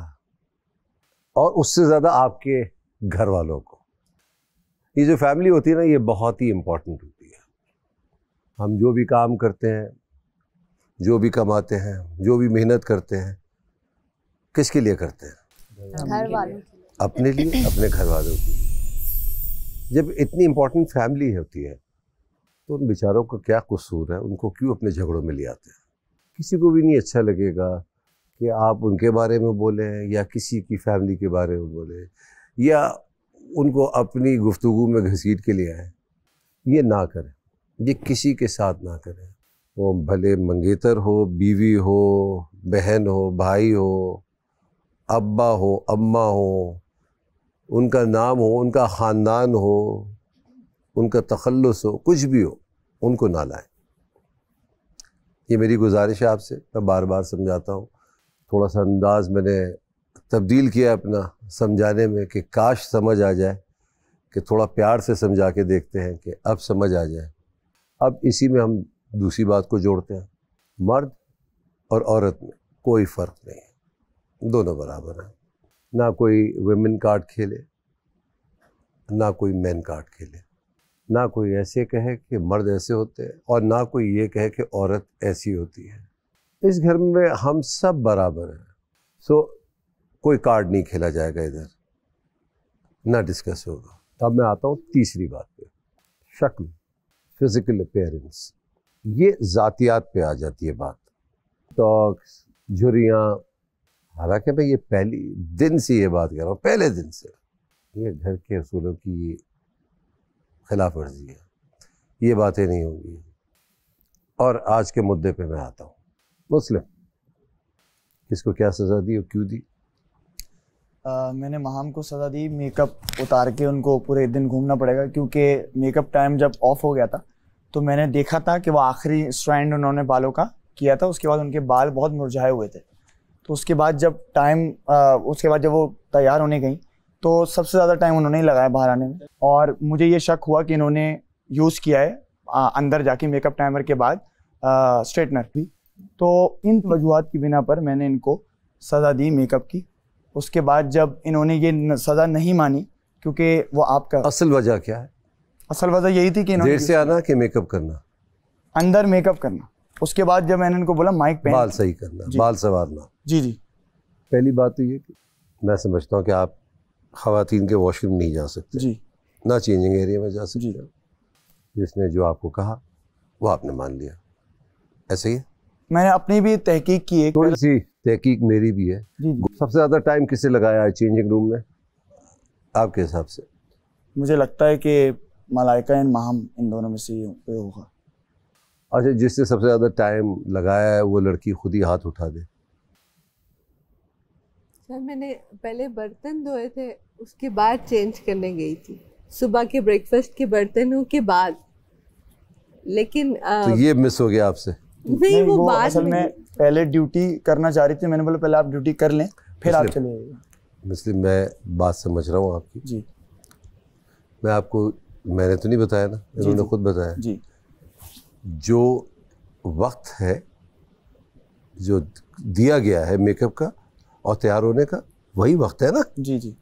और उससे ज़्यादा आपके घर वालों को। ये जो फैमिली होती है ना, ये बहुत ही इम्पोर्टेंट होती है। हम जो भी काम करते हैं, जो भी कमाते हैं, जो भी मेहनत करते हैं, किसके लिए करते हैं? घर वालों, अपने लिए, अपने घर वालों के लिए। जब इतनी इम्पोर्टेंट फैमिली होती है तो उन बेचारों का क्या कसूर है, उनको क्यों अपने झगड़ों में ले आते हैं? किसी को भी नहीं अच्छा लगेगा कि आप उनके बारे में बोलें या किसी की फैमिली के बारे में बोलें या उनको अपनी गुफ्तगू में घसीट के ले आए। ये ना करें, ये किसी के साथ ना करें। वो भले मंगेतर हो, बीवी हो, बहन हो, भाई हो, अब्बा हो, अम्मा हो, उनका नाम हो, उनका ख़ानदान हो, उनका तखल्लुस हो, कुछ भी हो, उनको ना लाएं। ये मेरी गुजारिश है आपसे। मैं बार बार समझाता हूँ, थोड़ा सा अंदाज़ मैंने तब्दील किया अपना समझाने में कि काश समझ आ जाए, कि थोड़ा प्यार से समझा के देखते हैं कि अब समझ आ जाए। अब इसी में हम दूसरी बात को जोड़ते हैं, मर्द और औरत में कोई फ़र्क नहीं है, दोनों बराबर हैं। ना कोई वुमेन कार्ड खेले, ना कोई मैन कार्ड खेले, ना कोई ऐसे कहे कि मर्द ऐसे होते हैं और ना कोई ये कहे कि औरत ऐसी होती है। इस घर में हम सब बराबर हैं। सो कोई कार्ड नहीं खेला जाएगा इधर, ना डिस्कस होगा। तब मैं आता हूँ तीसरी बात पे, शक्ल, फिजिकल अपीयरेंस। ये ज़ातियात पे आ जाती है बात, टॉक्स, झुर्रियाँ। हालांकि मैं ये पहली दिन से ये बात कर रहा हूँ, पहले दिन से ये घर के असूलों की खिलाफ वर्जी है, ये बातें नहीं होंगी। और आज के मुद्दे पे मैं आता हूँ। मुस्लिम किसको क्या सज़ा दी और क्यों दी? मैंने महाम को सज़ा दी, मेकअप उतार के उनको पूरे दिन घूमना पड़ेगा, क्योंकि मेकअप टाइम जब ऑफ हो गया था तो मैंने देखा था कि वो आखिरी स्ट्रैंड उन्होंने बालों का किया था, उसके बाद उनके बाल बहुत मुरझाए हुए थे। तो उसके बाद जब जब वो तैयार होने गई तो सबसे ज़्यादा टाइम उन्होंने ही लगाया बाहर आने में, और मुझे ये शक हुआ कि इन्होंने यूज़ किया है अंदर जाके मेकअप टाइमर के बाद स्ट्रेटनर भी। तो इन वजूहात की बिना पर मैंने इनको सज़ा दी मेकअप की। उसके बाद जब इन्होंने ये सज़ा नहीं मानी, क्योंकि वो आपका असल वजह क्या है? असल वजह यही थी कि देर से आना कि मेकअप करना, अंदर मेकअप करना। उसके बाद जब मैंने इनको बोला माइक पे बाल सही करना, बाल संवारना। जी जी। पहली बात तो ये कि मैं समझता हूँ कि आप ख़वातीन के वॉशरूम नहीं जा सकते जी, ना चेंजिंग एरिया में जा सकते हो। जिसने जो आपको कहा वो आपने मान लिया, ऐसे ही है? मैंने अपनी भी तहकीक की, एक थोड़ी सी तहकीक मेरी भी है। सबसे ज़्यादा टाइम किससे लगाया है चेंजिंग रूम में आपके हिसाब से? मुझे लगता है कि मलाइका एंड माहम, इन दोनों में से कोई होगा। अच्छा, जिससे सबसे ज़्यादा टाइम लगाया है वो लड़की खुद ही हाथ उठा दे। सर मैंने पहले बर्तन धोए थे, उसके बाद चेंज करने गई थी, सुबह के ब्रेकफास्ट के बर्तनों के बाद। लेकिन तो ये मिस हो गया आपसे? नहीं, वो बाद असल में पहले ड्यूटी करना चाह रही थी। मैंने बोला पहले आप ड्यूटी कर लें फिर आप चले आइएगा। मुस्लिम, मैं बात समझ रहा हूँ आपकी जी। मैं आपको, मैंने तो नहीं बताया ना, इन्होंने खुद बताया जी। जो वक्त है जो दिया गया है मेकअप का और तैयार होने का, वही वक्त है ना? जी जी।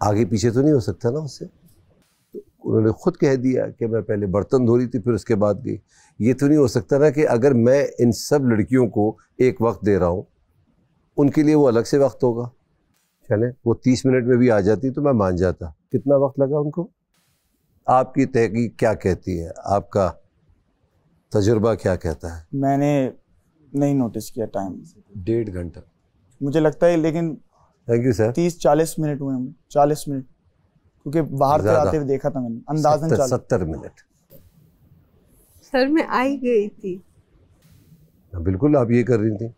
आगे पीछे तो नहीं हो सकता ना उससे। तो उन्होंने खुद कह दिया कि मैं पहले बर्तन धो रही थी फिर उसके बाद गई। ये तो नहीं हो सकता ना कि अगर मैं इन सब लड़कियों को एक वक्त दे रहा हूँ, उनके लिए वो अलग से वक्त होगा। चले वो 30 मिनट में भी आ जाती तो मैं मान जाता। कितना वक्त लगा उनको? आपकी तहकीक क्या कहती है? आपका तजुर्बा क्या कहता है? मैंने नहीं नोटिस किया टाइम। 1.5 घंटा मुझे लगता है, लेकिन थैंक यू सर। 30-40 मिनट हुए होंगे, 40 मिनट, क्योंकि बाहर से आते हुए देखा था मैंने, अंदाजन 70 मिनट। सर मैं आई गई थी। बिल्कुल आप ये कर रही थी,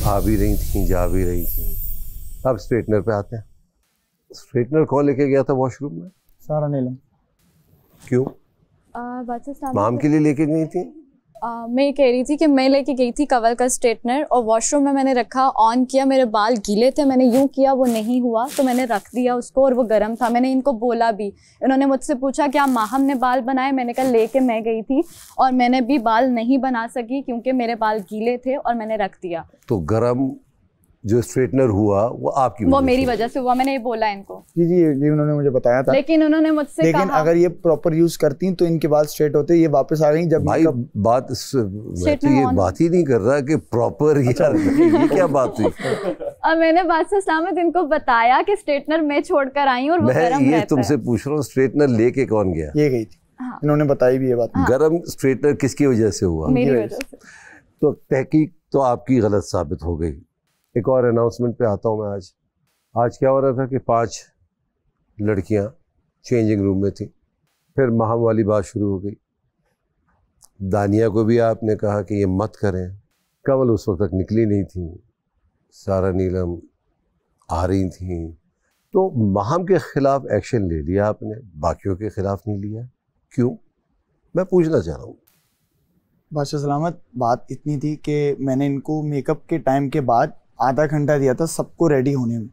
आ भी रही थी, जा भी रही थी। अब स्ट्रेटनर पे आते हैं। स्ट्रेटनर कौन लेके गया था वॉशरूम में? सारा नीलम। क्यों? माम के लिए लेके गई थी? मैं कह रही थी कि मैं लेके गई थी कवल का स्ट्रेटनर और वॉशरूम में मैंने रखा, ऑन किया, मेरे बाल गीले थे, मैंने यूं किया, वो नहीं हुआ तो मैंने रख दिया उसको और वो गर्म था। मैंने इनको बोला भी, इन्होंने मुझसे पूछा क्या माहम ने बाल बनाए, मैंने कहा लेके मैं गई थी और मैंने भी बाल नहीं बना सकी क्योंकि मेरे बाल गीले थे और मैंने रख दिया। तो गर्म जो स्ट्रेटनर हुआ वो आपकी वो मेरी वजह से हुआ, मैंने ये बोला इनको। जी जी, ये उन्होंने मुझे बताया था। लेकिन उन्होंने मुझसे लेकिन कहा, अगर ये प्रॉपर यूज करती तो इनके बाल स्ट्रेट होते, ये वापस आ गई। जब भाई बात मैं तो ये बात ही नहीं कर रहा कि प्रॉपर ये क्या बात हुई। और मैंने बादशाह सलामत इनको बताया कि स्ट्रेटनर मैं छोड़कर आई हूँ और वो गरम रहता है। मैं ये तुमसे पूछ रहा हूँ, स्ट्रेटनर लेके कौन गया? ये गई थी। हाँ। इन्होंने बताई भी ये बात। हाँ। गरम स्ट्रेटनर किसकी वजह से हुआ? मेरी वजह से। तो तहकीक तो आपकी गलत साबित हो गई। एक और अनाउंसमेंट पे आता हूँ मैं। आज क्या हो रहा था कि 5 लड़कियाँ चेंजिंग रूम में थी, फिर माहम वाली बात शुरू हो गई। दानिया को भी आपने कहा कि ये मत करें। कमल उस वक्त तक निकली नहीं थी, सारा नीलम आ रही थी, तो माहम के ख़िलाफ़ एक्शन ले लिया आपने, बाकियों के ख़िलाफ़ नहीं लिया, क्यों? मैं पूछना चाह रहा हूँ। बादशाह सलामत, बात इतनी थी कि मैंने इनको मेकअप के टाइम के बाद आधा घंटा दिया था सबको रेडी होने में।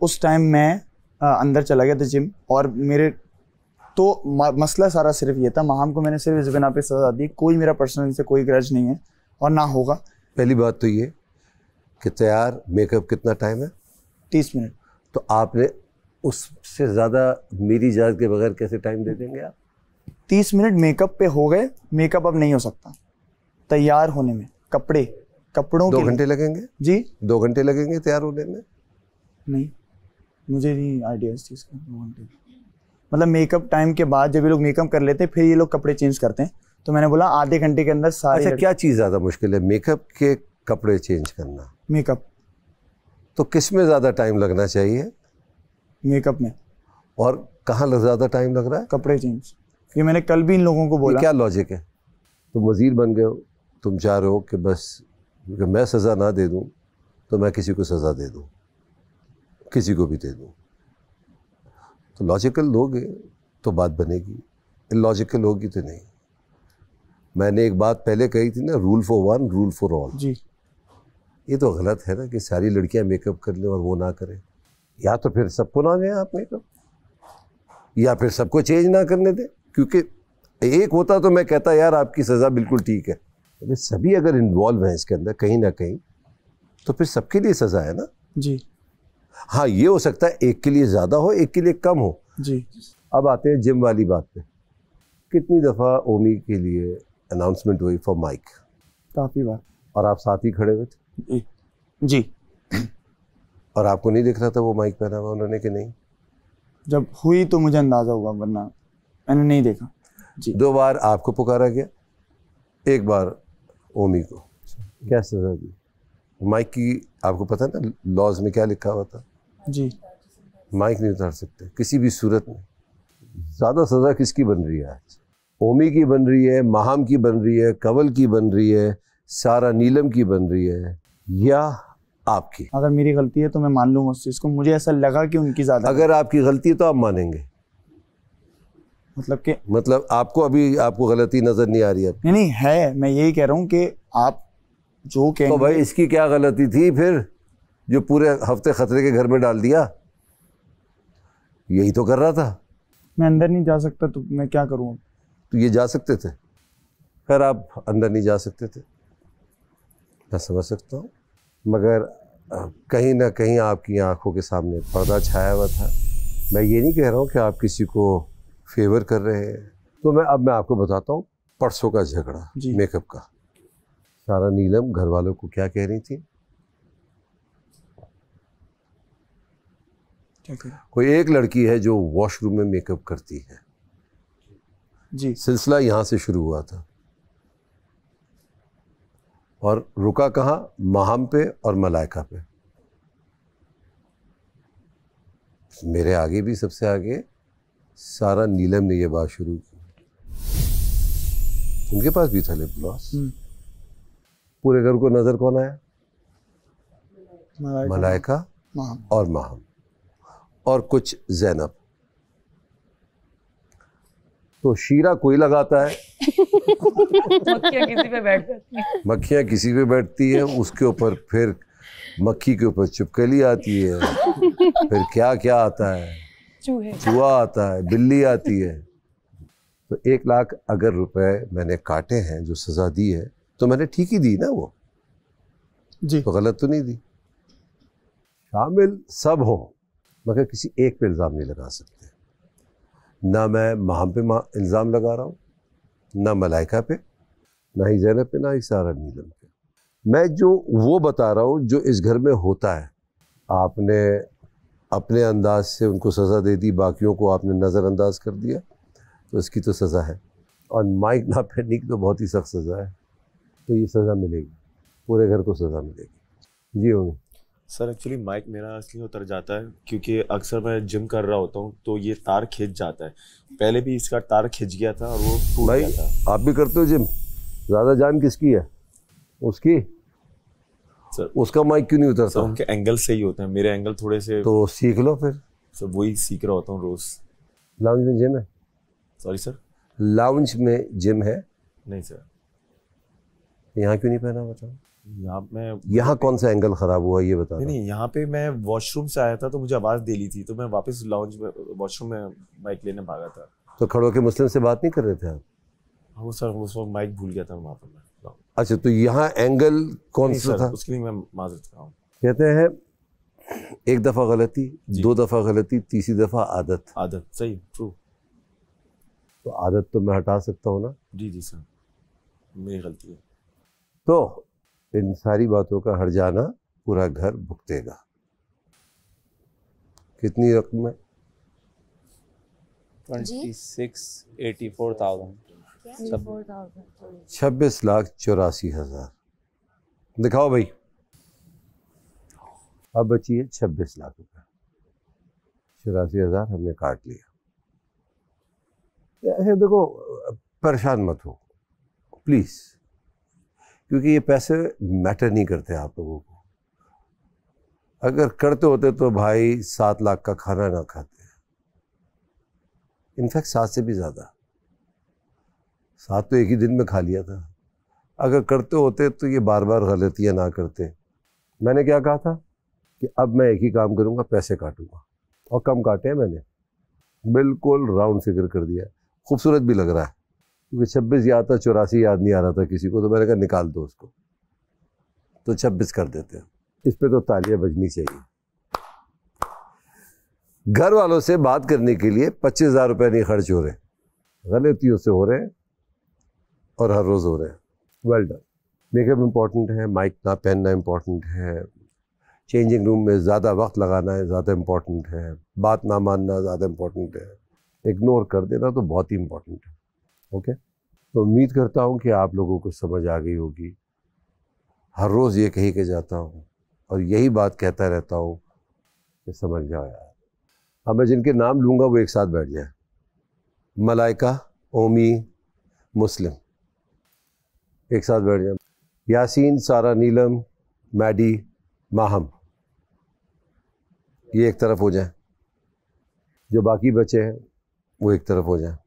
उस टाइम मैं अंदर चला गया था जिम, और मेरे तो मसला सारा सिर्फ ये था, माहम को मैंने सिर्फ इस बिना पे सज़ा दी। कोई मेरा पर्सनल से कोई ग्रज नहीं है और ना होगा। पहली बात तो ये कि तैयार मेकअप कितना टाइम है? 30 मिनट। तो आपने उससे ज़्यादा मेरी इजाज़त के बगैर कैसे टाइम दे देंगे आप? 30 मिनट मेकअप पे हो गए। मेकअप अब नहीं हो सकता तैयार होने में। कपड़ों 2 घंटे लगेंगे जी? 2 घंटे लगेंगे तैयार होने में? नहीं, मुझे नहीं आइडिया इस चीज़ का। 2 घंटे मतलब मेकअप टाइम के बाद जब ये लोग मेकअप कर लेते हैं फिर ये लोग कपड़े चेंज करते हैं, तो मैंने बोला आधे घंटे के अंदर सारे। अच्छा, क्या चीज़ ज़्यादा मुश्किल है, मेकअप के कपड़े चेंज करना? मेकअप। तो किस में ज़्यादा टाइम लगना चाहिए? मेकअप में। और कहाँ ज़्यादा टाइम लग रहा है? कपड़े चेंज। ये मैंने कल भी इन लोगों को बोला। क्या लॉजिक है? तुम वजीर बन गए हो, तुम चाह रहे हो कि बस कि मैं सज़ा ना दे दूँ तो मैं किसी को सज़ा दे दूँ, किसी को भी दे दूँ। तो लॉजिकल लोगे तो बात बनेगी, इलॉजिकल होगी तो नहीं। मैंने एक बात पहले कही थी ना, rule for one rule for all. जी। ये तो गलत है ना कि सारी लड़कियां मेकअप कर लें और वो ना करें। या तो फिर सबको ना दें आप मेकअप, या फिर सबको चेंज ना करने दें। क्योंकि एक होता तो मैं कहता यार आपकी सज़ा बिल्कुल ठीक है, लेकिन सभी अगर इन्वॉल्व हैं इसके अंदर कहीं ना कहीं तो फिर सबके लिए सज़ा है ना। जी। हाँ, ये हो सकता है एक के लिए ज़्यादा हो, एक के लिए कम हो। जी। अब आते हैं जिम वाली बात पे। कितनी दफ़ा ओमी के लिए अनाउंसमेंट हुई फॉर माइक? काफ़ी बार। और आप साथ ही खड़े हुए थे? जी। और आपको नहीं दिख रहा था वो माइक पहना हुआ उन्होंने कि नहीं? जब हुई तो मुझे अंदाज़ा हुआ, वरना मैंने नहीं देखा। जी। 2 बार आपको पुकारा गया, 1 बार ओमी को। क्या सज़ा दी? माइक की आपको पता है ना लॉज में क्या लिखा हुआ था? जी। माइक नहीं उतार सकते किसी भी सूरत में। ज़्यादा सज़ा किसकी बन रही है आज? ओमी की बन रही है, माहम की बन रही है, कंवल की बन रही है, सारा नीलम की बन रही है, या आपकी? अगर मेरी गलती है तो मैं मान लूँगा उस चीज़ को। मुझे ऐसा लगा कि उनकी ज़्यादा। अगर आपकी गलती है तो आप मानेंगे? मतलब आपको अभी आपको गलती नज़र नहीं आ रही है? नहीं है, मैं यही कह रहा हूँ कि आप जो कहेंगे। तो भाई इसकी क्या गलती थी फिर जो पूरे हफ्ते खतरे के घर में डाल दिया? यही तो कर रहा था। मैं अंदर नहीं जा सकता तो मैं क्या करूँ? तो ये जा सकते थे, खैर आप अंदर नहीं जा सकते थे, मैं समझ सकता हूँ, मगर कहीं ना कहीं आपकी आंखों के सामने पर्दा छाया हुआ था। मैं ये नहीं कह रहा हूँ कि आप किसी को फेवर कर रहे हैं। तो मैं आपको बताता हूँ परसों का झगड़ा मेकअप का। सारा नीलम घर वालों को क्या कह रही थी? कोई एक लड़की है जो वॉशरूम में मेकअप करती है। जी। सिलसिला यहाँ से शुरू हुआ था और रुका कहाँ? माहम पे और मलाइका पे। मेरे आगे भी सबसे आगे सारा नीलम ने ये बात शुरू की। उनके पास भी था लिप ग्लॉस। पूरे घर को नजर कौन आया? मलाइका और माहम और कुछ ज़ैनब। तो शीरा कोई लगाता है, मक्खियाँ किसी पे बैठ जाती हैं। मक्खियाँ किसी पे बैठती है, उसके ऊपर फिर मक्खी के ऊपर चिपकली आती है, फिर क्या क्या आता है, चूहा आता है, बिल्ली आती है। तो 1 लाख अगर रुपए मैंने काटे हैं, जो सजा दी है, तो मैंने ठीक ही दी ना वो जी। तो गलत तो नहीं दी। शामिल सब हो मगर किसी एक पे इल्ज़ाम नहीं लगा सकते। ना मैं माहम पे इल्ज़ाम लगा रहा हूँ, ना मलाइका पे, ना ही ज़ैनब पे, ना ही सारा नीलम पे। मैं जो वो बता रहा हूँ जो इस घर में होता है। आपने अपने अंदाज से उनको सज़ा दे दी, बाकियों को आपने नज़रअंदाज कर दिया, तो इसकी तो सज़ा है। और माइक ना पहनने की तो बहुत ही सख्त सज़ा है, तो ये सज़ा मिलेगी, पूरे घर को सज़ा मिलेगी। जी होंगे सर। एक्चुअली माइक मेरा इसलिए उतर जाता है क्योंकि अक्सर मैं जिम कर रहा होता हूँ तो ये तार खिंच जाता है। पहले भी इसका तार खिंच गया था और वो टूट गया था। आप भी करते हो जिम? ज़्यादा जान किसकी है? उसकी? सर उसका माइक क्यों नहीं उतरता? उनके एंगल सही होते हैं, मेरे एंगल थोड़े से। तो सीख लो फिर। सर वही सीख रहा होता हूँ रोज। लाउंज में जिम है? Sorry sir? लाउंज में जिम है? नहीं सर। यहाँ क्यों नहीं पहना? बताओ। यहाँ कौन सा एंगल खराब हुआ ये बता। नहीं, यहाँ पे मैं वॉशरूम से आया था तो मुझे आवाज दे ली थी, तो मैं वापस लाउंज में वॉशरूम में माइक लेने भागा था। तो खड़ो के मुस्लिम से बात नहीं कर रहे थे आप? वो सर उस वक्त माइक भूल गया था वहाँ पर मैं। अच्छा, तो यहाँ एंगल कौन सा था? उसके लिए मैं माजरत कर रहा हूँ। कहते हैं 1 दफ़ा गलती, 2 दफ़ा गलती, तीसरी दफ़ा आदत। आदत सही, ट्रू। तो आदत तो मैं हटा सकता हूँ ना? जी जी सर, मेरी गलती है। तो इन सारी बातों का हट जाना पूरा घर भुगतेगा। कितनी रकम है? 26,84,000। 26,84,000 दिखाओ भाई। अब बची है 26 लाख रुपए। 84,000 हमने काट लिया। ऐसे देखो, परेशान मत हो प्लीज़, क्योंकि ये पैसे मैटर नहीं करते आप लोगों को। अगर करते होते तो भाई 7 लाख का खाना ना खाते, इनफैक्ट 7 से भी ज़्यादा। 7 तो एक ही दिन में खा लिया था। अगर करते होते तो ये बार बार गलतियाँ ना करते। मैंने क्या कहा था कि अब मैं एक ही काम करूँगा, पैसे काटूँगा, और कम काटे हैं मैंने, बिल्कुल राउंड फिगर कर दिया। खूबसूरत भी लग रहा है, क्योंकि 26 याद था, 84 याद नहीं आ रहा था किसी को, तो मैंने कहा निकाल दो उसको, तो 26 कर देते हैं। इस पे तो तालियां बजनी चाहिए। घर वालों से बात करने के लिए 25,000 रुपये नहीं खर्च हो रहे, गलतियों से हो रहे हैं और हर रोज़ हो रहे हैं। Well done. मेकअप इम्पॉर्टेंट है, माइक ना पहनना इम्पॉर्टेंट है, चेंजिंग रूम में ज़्यादा वक्त लगाना है ज़्यादा इम्पॉर्टेंट है, बात ना मानना ज़्यादा इम्पॉर्टेंट है, इग्नोर कर देना तो बहुत ही इम्पॉर्टेंट है। ओके, तो उम्मीद करता हूँ कि आप लोगों को समझ आ गई होगी। हर रोज़ ये कही के जाता हूँ और यही बात कहता रहता हूँ कि समझ जाओ यार। अब मैं जिनके नाम लूँगा वो एक साथ बैठ जाए। मलाइका, ओमी, मुस्लिम, एक साथ बैठ जाए। यासीन, सारा, नीलम, मैडी, माहम, ये एक तरफ हो जाए। जो बाकी बचे हैं वो एक तरफ हो जाए।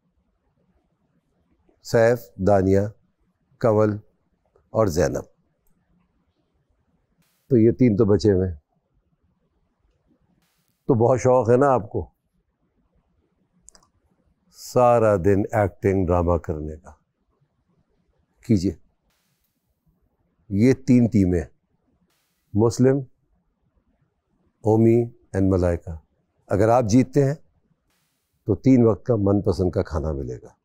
सैफ, दानिया, कंवल और जैनब, तो ये 3 तो बचे हुए। तो बहुत शौक़ है ना आपको सारा दिन एक्टिंग ड्रामा करने का, कीजिए। ये 3 टीमें, मुस्लिम, ओमी एंड मलाइका, अगर आप जीतते हैं तो 3 वक्त का मनपसंद का खाना मिलेगा।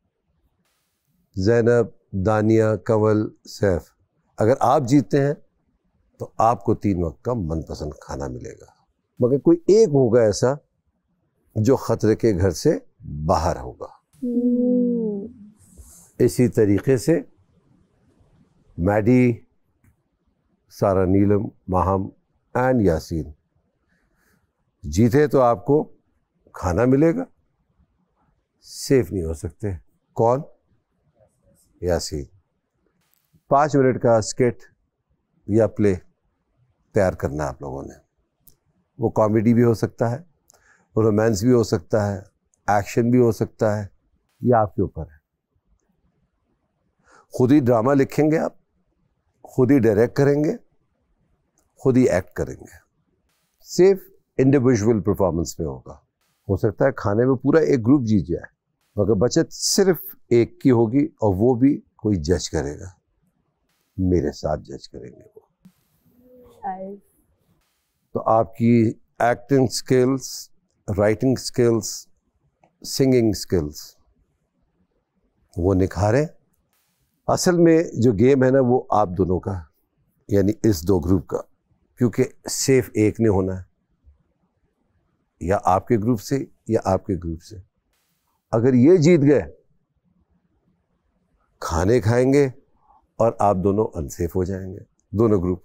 जैनब, दानिया, कंवल, सैफ, अगर आप जीतते हैं तो आपको 3 वक्त का मनपसंद खाना मिलेगा। मगर कोई एक होगा ऐसा जो खतरे के घर से बाहर होगा। इसी तरीके से मैडी, सारा, नीलम, माहम एंड यासीन जीते तो आपको खाना मिलेगा, सेफ नहीं हो सकते। कौन? यासीन। 5 मिनट का स्किट या प्ले तैयार करना है आप लोगों ने। वो कॉमेडी भी हो सकता है, रोमांस भी हो सकता है, एक्शन भी हो सकता है, ये आपके ऊपर है। खुद ही ड्रामा लिखेंगे आप, खुद ही डायरेक्ट करेंगे, खुद ही एक्ट करेंगे। सिर्फ इंडिविजुअल परफॉर्मेंस में होगा। हो सकता है खाने में पूरा एक ग्रुप जीत जाए, मगर बचत सिर्फ एक की होगी और वो भी कोई जज करेगा, मेरे साथ जज करेंगे वो। तो आपकी acting skills, writing skills, singing skills वो निखारें। असल में जो गेम है ना वो आप दोनों का, यानी इस 2 ग्रुप का, क्योंकि सेफ एक ने होना है, या आपके ग्रुप से या आपके ग्रुप से। अगर ये जीत गए खाने खाएंगे और आप दोनों अनसेफ हो जाएंगे, दोनों ग्रुप।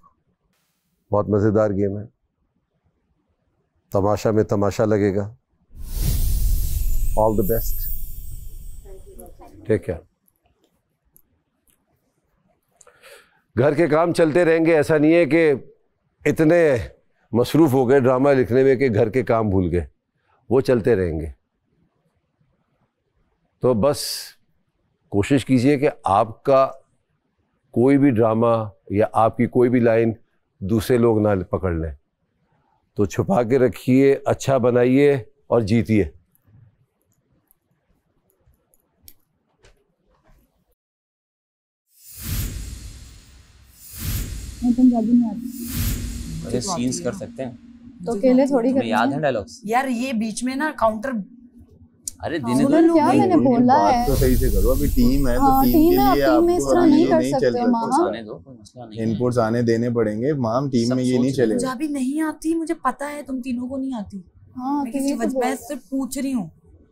बहुत मज़ेदार गेम है, तमाशा में तमाशा लगेगा। All the best, take care. घर के काम चलते रहेंगे, ऐसा नहीं है कि इतने मसरूफ़ हो गए ड्रामा लिखने में कि घर के काम भूल गए, वो चलते रहेंगे। तो बस कोशिश कीजिए कि आपका कोई भी ड्रामा या आपकी कोई भी लाइन दूसरे लोग ना पकड़ लें, तो छुपा के रखिए, अच्छा बनाइए और जीतिए। पंजाबी नहीं आती, अरे सीन्स कर सकते हैं तो अकेले थोड़ी करनी है। याद है डायलॉग्स यार ये बीच में ना काउंटर, अरे दिन क्या मैंने बोला है तो सही से करो, अभी टीम है तो टीम के लिए आपको नहीं कर सकते। आने दो, कोई मसला नहीं है। इनपुट्स आने देने पड़ेंगे माम, टीम में ये नहीं चलेगा। पंजाबी नहीं आती, मुझे पता है तुम तीनों को नहीं आती। हाँ, मैं सिर्फ पूछ रही हूँ।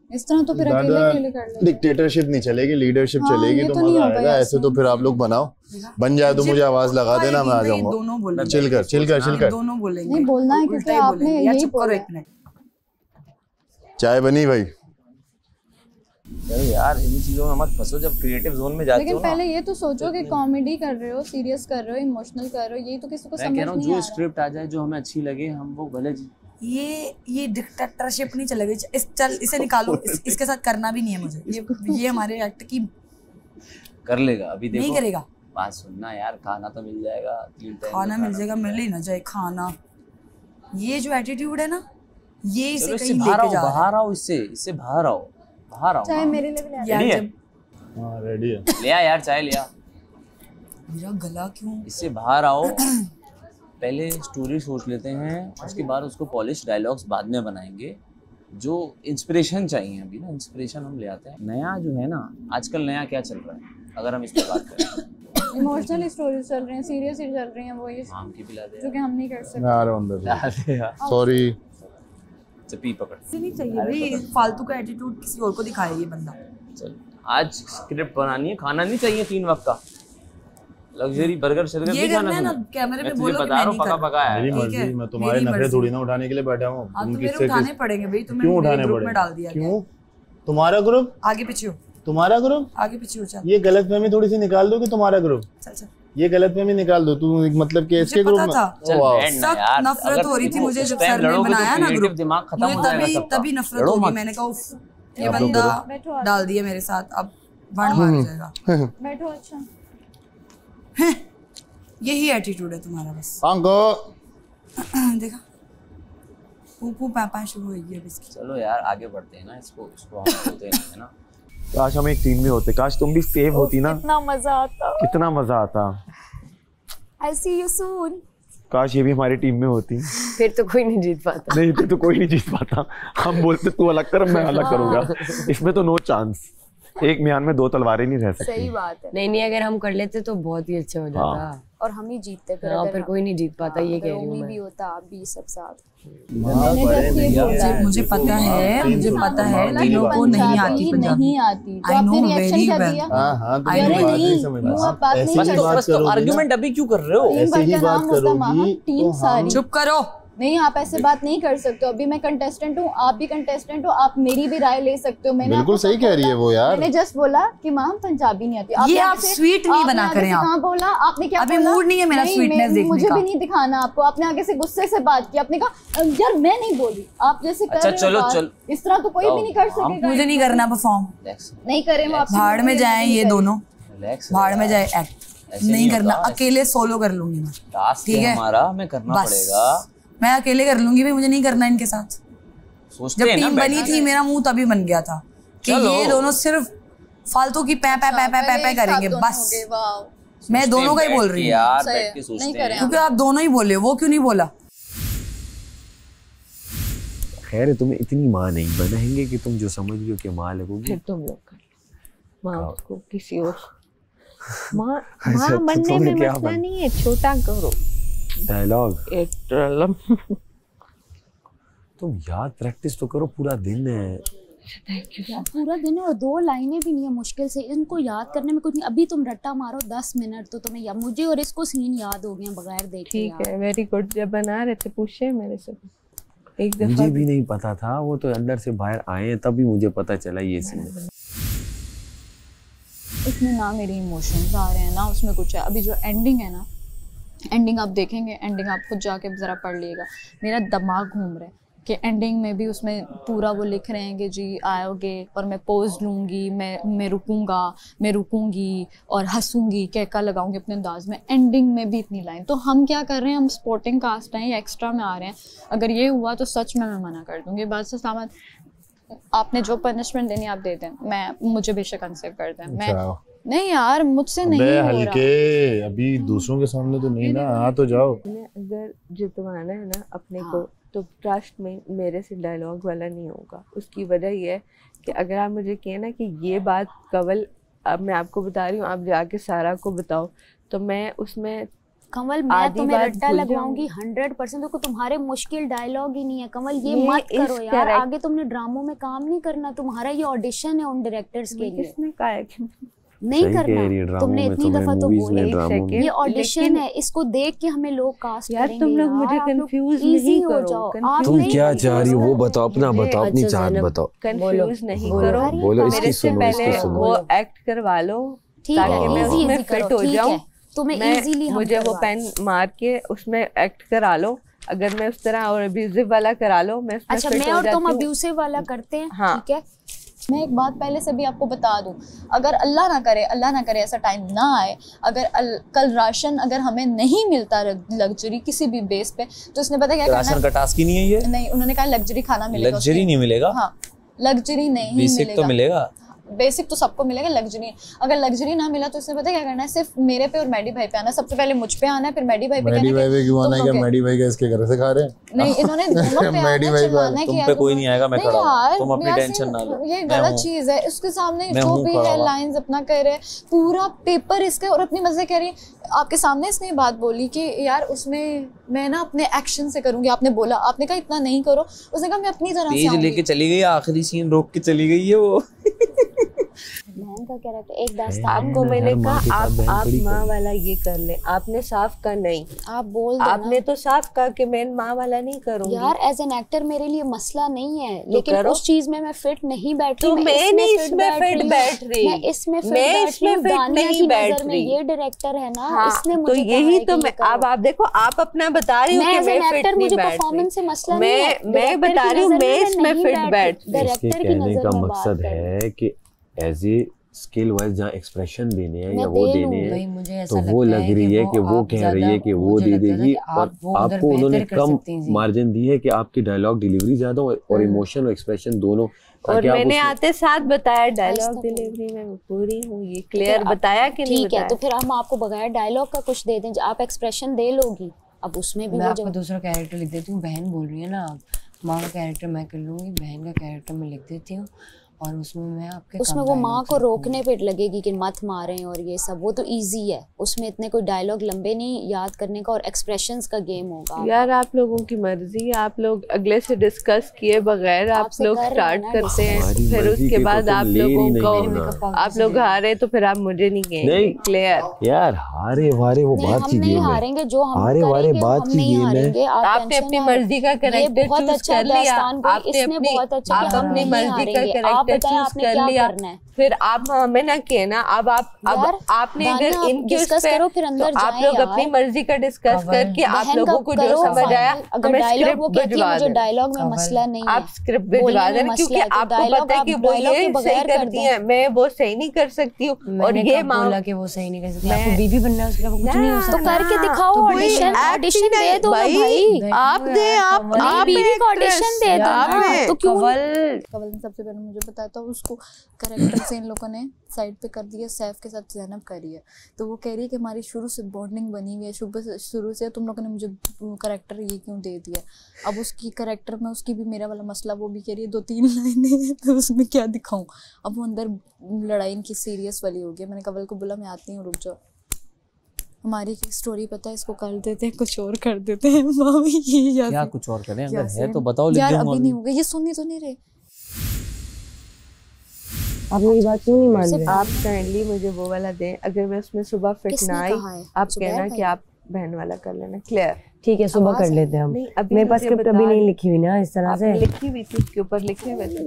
इस तरह तो फिर अकेले कर लेंगे। डिक्टेटरशिप नहीं चलेगी, लीडरशिप चलेगी तो मजा आएगा। ऐसे तो फिर आप लोग बनाओ, बन जाए तो मुझे आवाज लगा देना, मैं आ जाऊंगा। चिल कर दोनों बोलेंगे। नहीं बोलना है क्योंकि आपने यही चुप करो एक मिनट। चाय बनी भाई? चलो यार इन चीजों में मत फंसो जब क्रिएटिव जोन में जाते लेकिन हो ना। पहले ये तो सोचो कि कॉमेडी कर रहे हो, सीरियस कर रहे हो, इमोशनल कर रहे हो, ये तो किसी को समझ नहीं आ रहा। जो स्क्रिप्ट आ जाए जो हमें अच्छी लगे हम वो भले जी। ये डिक्टेटरशिप नहीं चलेगी। चल इसे निकालो। इसके साथ करना भी नहीं है मुझे। ये हमारे एक्ट की कर लेगा अभी देखो। नहीं करेगा। बात सुनना यार, खाना तो मिल जाएगा 3 टाइम खाना मिल जाएगा, मिल ही ना जाए खाना। ये जो एटीट्यूड है ना, ये इसे कहीं लेके जा रहा है। बाहर आओ, इससे बाहर आओ, बाहर आओ। चाय मेरे लिए भी रेडी है? हाँ रेडी है। ले आ यार चाय ले आ। मेरा गला क्यों? इससे बाहर आओ। पहले स्टोरी सोच लेते हैं, उसके बाद उसको पॉलिश डायलॉग्स बाद में बनाएंगे। जो इंस्पिरेशन चाहिए अभी ना, इंस्पिरेशन हम ले आते हैं। नया जो है ना आजकल, नया क्या चल रहा है अगर हम इस पर बात करें? इमोशनल स्टोरीज चल रही हैं, सीरियस ही चल रही हैं, वो ये आम की पिला दे जो कि हम नहीं कर सकते। मैं आ रहा हूं अंदर। सॉरी। पी पकड़। नहीं चाहिए भाई फालतू का एटीट्यूड किसी और को दिखाए ये बंदा। चल आज स्क्रिप्ट बनानी है, खाना नहीं चाहिए 3 वक्त का। लग्जरी बर्गर शर्गर ये नहीं खाना करना है ना, तुम्हें। कैमरे पे मैं बोलो तुझे कि बता मैं रहा हूँ नहीं पका कर पका है। मेरी मर्जी, मैं तुम्हारे नखरे थोड़ी ना उठाने के लिए बैठा हूँ। तुम किससे उठाने पड़ेंगे भाई, तुम्हें क्यों मेरे उठाने ग्रुप में डाल दिया पड़ेंगे? क्यों? तुम्हारा ग्रुप आगे पीछे हो, तुम्हारा ग्रुप आगे पीछे हो। चल ये गलतफहमी थोड़ी सी निकाल दो कि तुम्हारा ग्रुप। चल चल ये गलतफहमी निकाल दो। तू मतलब कि इसके ग्रुप में सख्त नफरत हो रही थी मुझे जब सर ने बनाया ना ग्रुप। मुझे तभी नफरत होगी। मैंने कहा ये बंदा डाल दिया मेरे साथ, अब बंद मार जाएगा। बैठो। अच्छा यही एटीट्यूड है तुम्हारा बस। अंको देखा ऊपू पापा शुरू हो गई अब इसकी। चलो यार आगे बढ़ते हैं ना, इसको हम बोलते हैं है ना। काश हम एक टीम में होते, काश तुम भी सेव होती ना, कितना मजा आता। कितना मजा आता। I'll see you soon। काश ये भी हमारी टीम में होती। फिर तो कोई नहीं जीत पाता। नहीं फिर तो कोई नहीं जीत पाता। हम बोलते तू अलग कर, मैं अलग करूंगा। इसमें तो नो चांस। एक म्यान में 2 तलवारें नहीं रह सकती। सही बात है। नहीं अगर हम कर लेते तो बहुत ही अच्छा हो जाता। और हम ही जीतते फिर। हाँ, फिर कोई नहीं जीत पाता। ये कह रही हूँ मैं। भी होता आप भी सब साथ। मुझे पता है तीनों को नहीं आती पंजाबी। नहीं आती तो आपने रिएक्शन क्या दिया? बस आर्गुमेंट अभी क्यों कर रहे हो? ऐसे ही बात करोगी टीम सारी। चुप करो। नहीं आप ऐसे बात नहीं कर सकते हो। अभी मैं कंटेस्टेंट हूँ, आप भी कंटेस्टेंट हो, आप मेरी भी राय ले सकते हो। मैंने बिल्कुल सही कह रही है वो यार। मैंने जस्ट बोला कि मैम पंजाबी नहीं आती। ये आप स्वीट नहीं बना करें। आप कहाँ बोला आपने? क्या अभी मूड नहीं है मेरा स्वीटनेस देखने का। मुझे भी नहीं दिखाना आपको। आपने आगे से गुस्से से बात की, आपने कहा यार मैं नहीं बोली, आप जैसे कर रहे हो। चलो इस तरह तो कोई भी नहीं कर सकेगा। मुझे नहीं करना परफॉर्म। नहीं करें भाड़ में जाए ये दोनों, भाड़ में जाए एक्ट नहीं करना। अकेले सोलो कर लूंगी मैं, ठीक है हमारा, हमें करना पड़ेगा। मैं अकेले कर लूंगी भाई, मुझे नहीं करना इनके साथ। जब टीम बनी थी मेरा मुंह तभी बन गया था कि ये दोनों सिर्फ फालतू की पै करेंगे बस। मैं दोनों का ही बोल रही हूँ क्योंकि आप दोनों ही बोले, वो क्यों नहीं बोला? खैर तुम्हें इतनी माँ नहीं बनाएंगे कि तुम जो समझ लो कि माँ लगोगी। फिर तुम लोग कर लो माँ उसको किसी और। माँ बनने में मसला नहीं है, छोटा करो डायलॉग। तुम याद प्रैक्टिस तो करो, पूरा दिन है। पूरा दिन है और 2 लाइनें भी नहीं है मुश्किल से। इनको याद करने में कुछ नहीं। अभी तुम रट्टा मारो 10 मिनट तो तुम्हें या मुझे और इसको सीन याद हो गए बगैर देखे। ठीक है वेरी गुड। जब बना रहे थे पूछे मेरे से एक दफा। मुझे भी नहीं पता था, वो तो अंदर से बाहर आए तभी मुझे पता चला ये सीन। इसमें ना मेरे इमोशंस आ रहे हैं ना उसमें कुछ है। अभी जो एंडिंग है ना, एंडिंग आप देखेंगे, एंडिंग आप खुद जाके ज़रा पढ़ लीजिएगा। मेरा दिमाग घूम रहा है कि एंडिंग में भी उसमें पूरा वो लिख रहे हैं कि जी आओगे और मैं पोज लूँगी, मैं रुकूँगा, मैं रुकूँगी और हंसूँगी, कैका लगाऊँगी अपने अंदाज में। एंडिंग में भी इतनी लाइन। तो हम क्या कर रहे हैं, हम स्पोर्टिंग कास्ट हैं या एक्स्ट्रा में आ रहे हैं। अगर ये हुआ तो सच में मैं मना कर दूँगी। बात से सामान आपने जो पनिशमेंट देनी आप दे दें, मुझे बेशक अनसेव कर दें। मैं नहीं यार मुझसे नहीं हो हल्के अभी दूसरों के सामने तो नहीं ना, आ तो जाओ। अगर जितवाना है ना अपने को तो ट्रस्ट में मेरे से डायलॉग वाला नहीं होगा। उसकी वजह ये है कि अगर आप मुझे कहें ना कि ये बात कंवल अब मैं आपको बता रही हूँ, आप जाके सारा को बताओ, तो मैं उसमें कंवल मैं तुम्हें रट्टा लगवाऊंगी 100%। तो तुम्हारे मुश्किल डायलॉग ही नहीं है कंवल, ये मत करो यार। आगे तुमने ड्रामों में काम नहीं करना, तुम्हारा ये ऑडिशन है उन डायरेक्टर्स के लिए। किसने कहा है कि नहीं करना। तुमने इतनी दफा तो बोला ये ऑडिशन है, इसको देख के हमें लोग कास्ट यार तुम लोग मुझे कंफ्यूज नहीं करो। तुम क्या चाह रही हो वो बताओ, अपना बताओ, अपनी चाहत बताओ। कंफ्यूज नहीं करो, बोलो, मेरे से पहले वो एक्ट करवा लो ताकि मैं उसमें फिट हो जाऊं। तुम्हें इजीली मुझे वो पेन मार के उसमें एक्ट करा लो, अगर मैं उस तरह और अब्यूजिव वाला करा लो मैं उसमें फिट हो जाती हूं। मैं और तुम अब्यूजिव वाला करते हैं, ठीक है। मैं एक बात पहले से भी आपको बता दूं, अगर अल्लाह ना करे ऐसा टाइम ना आए, अगर कल राशन अगर हमें नहीं मिलता लग्जरी किसी भी बेस पे, तो उसने पता क्या करना है? राशन का टास्क ही नहीं है ये। नहीं, उन्होंने कहा लग्जरी खाना मिलेगा। लग्जरी नहीं मिलेगा? हाँ, लग्जरी नहीं बेसिक तो मिलेगा। बेसिक तो सबको मिलेगा, लग्जरी अगर लग्जरी ना मिला तो इसने पता क्या करना है? सिर्फ मेरे पे और मैडी भाई पे आना है। सबसे पहले मुझ पे आना है, फिर मैडी भाई पे। मैडी भाई पे क्यों आना है? क्या मैडी भाई का इसके घर से खा रहे हैं? नहीं, इन्होंने दोनों पे मैडी भाई पे तुम पे कोई नहीं आएगा, मैं कराऊंगा, तुम अपनी टेंशन ना लो। ये गलत चीज है। उसके सामने जो भी है लाइंस अपना कह रहे, पूरा पेपर इसके, और अपनी मजे कह रही। आपके सामने इसने ये बात बोली कि यार उसमें मैं ना अपने एक्शन से करूंगी। आपने बोला, आपने कहा इतना नहीं करो, उसने कहा मैं अपनी तरह से तेज लेके चली गई, आखिरी सीन रोक के चली गई है वो। बहन का कैरेक्टर एक दास्तान। आपको मैंने कहा आप माँ वाला ये कर ले, आपने साफ कहा नहीं। आप बोल देना। आपने तो साफ कहा कि मैं माँ वाला नहीं करूंगी। यार एज एन एक्टर मेरे लिए मसला नहीं है, लेकिन उस चीज में मैं फिट नहीं बैठ रही। तो मैं नहीं इसमें फिट बैठ रही, मैं इसमें फिट नहीं बैठ रही। ये डायरेक्टर है ना, इसने मुझे तो यही तो मैं अब आप देखो, आप अपना बता रही हो कि मैं फिट नहीं बैठ रही। परफॉर्मेंस से मसला नहीं है, मैं बता रही हूँ मैं इसमें फिट बैठ रही। डायरेक्टर की नजर का मकसद है कि एज ए स्किल वाइज जहाँ एक्सप्रेशन देने हैं या वो देने हैं, तो वो लग रही है कि वो कह रही है कि वो दे देगी, और आपको उन्होंने कम मार्जिन दी है कि आपकी डायलॉग डिलीवरी ज्यादा हो और इमोशन और एक्सप्रेशन दोनों। और मैंने आते साथ बताया डायलॉग डिलीवरी में पूरी हूँ, ये क्लियर बताया कि नहीं बताया? तो फिर हम आपको बगैर डायलॉग का कुछ दे दें, आप एक्सप्रेशन दे लोगी। अब उसमें भी मैं आपको दूसरा कैरेक्टर लिख देती हूँ। बहन बोल रही है ना, माँ का कैरेक्टर मैं कर लूँगी, बहन का कैरेक्टर मैं लिख देती हूँ, और उसमें मैं आपके उसमें वो माँ को रोकने पे लगेगी कि मत मारें और ये सब, वो तो इजी है। उसमें इतने कोई डायलॉग लंबे नहीं याद करने का, और एक्सप्रेशंस का गेम होगा। यार आप लोगों की मर्जी, आप लोग अगले से डिस्कस किए बगैर आप लोग स्टार्ट करते हैं, फिर उसके बाद आप लोगों को आप लोग हारे तो फिर आप मुझे नहीं कहेंगे। क्लियर यार, हारे वारे वो बात की गेम है, हारेंगे जो हम हारे वारे बात की गेम है। आपने अपनी मर्जी का कैरेक्टर चूज कर लिया, आपने अपनी मर्जी का कैरेक्टर चूज कर लिया, फिर आप हमें ना कहना। अब आपने अगर डिस्कस करो, फिर अंदर आप लोग अपनी मर्जी का डिस्कस करके आप लोगों को जो समझ आया, अगर डायलॉग वो कहती है मुझे डायलॉग में मसला नहीं है, आप स्क्रिप्ट भिजवा देना, क्योंकि आपको पता है कि वो ये सही करती है, मैं वो सही नहीं कर सकती हूँ। और ये बोला कि वो सही नहीं कर सकती, आपको बीबी बनना है, उसके अलावा कुछ नहीं हो सकता। तो करके दिखाओ, ऑडिशन दे दो भाई, आप दे, आप बीवी को ऑडिशन दे दो। तो क्यों? कवल ने सबसे पहले मुझे बताया था, उसको कैरेक्टर से इन लोगों ने साइड पे कर दिया, सैफ के साथ ज़ैनब करी है, तो वो कह रही है कि हमारी शुरू से बॉन्डिंग बनी हुई है, शुरू से तुम लोगों ने मुझे कैरेक्टर ये क्यों दे दिया। अब उसकी कैरेक्टर में उसकी भी मेरा वाला मसला, वो भी कह रही है 2-3 लाइनें हैं तो उसमें क्या दिखाऊं। अब वो अंदर लड़ाई इनकी सीरियस वाली हो गई। मैंने कवल को बोला मैं आती हूँ, रुक जाओ, हमारी स्टोरी पता है, इसको कर देते हैं, कुछ और कर देते हैं। क्या कुछ और करें? अगर है तो बताओ। यार अभी नहीं होगा, ये सुननी तो नहीं रहे। आप मेरी बात क्यों नहीं मान रहे? आप काइंडली मुझे वो वाला दें, अगर मैं उसमें सुबह फिट ना आई, आप कहना कि आप बहन वाला कर लेना। क्लियर? ठीक है, सुबह कर लेते हैं हम। मेरे पास स्क्रिप्ट अभी नहीं लिखी हुई ना इस तरह से। लिखी हुई थी, उसके ऊपर लिखे हुए थे,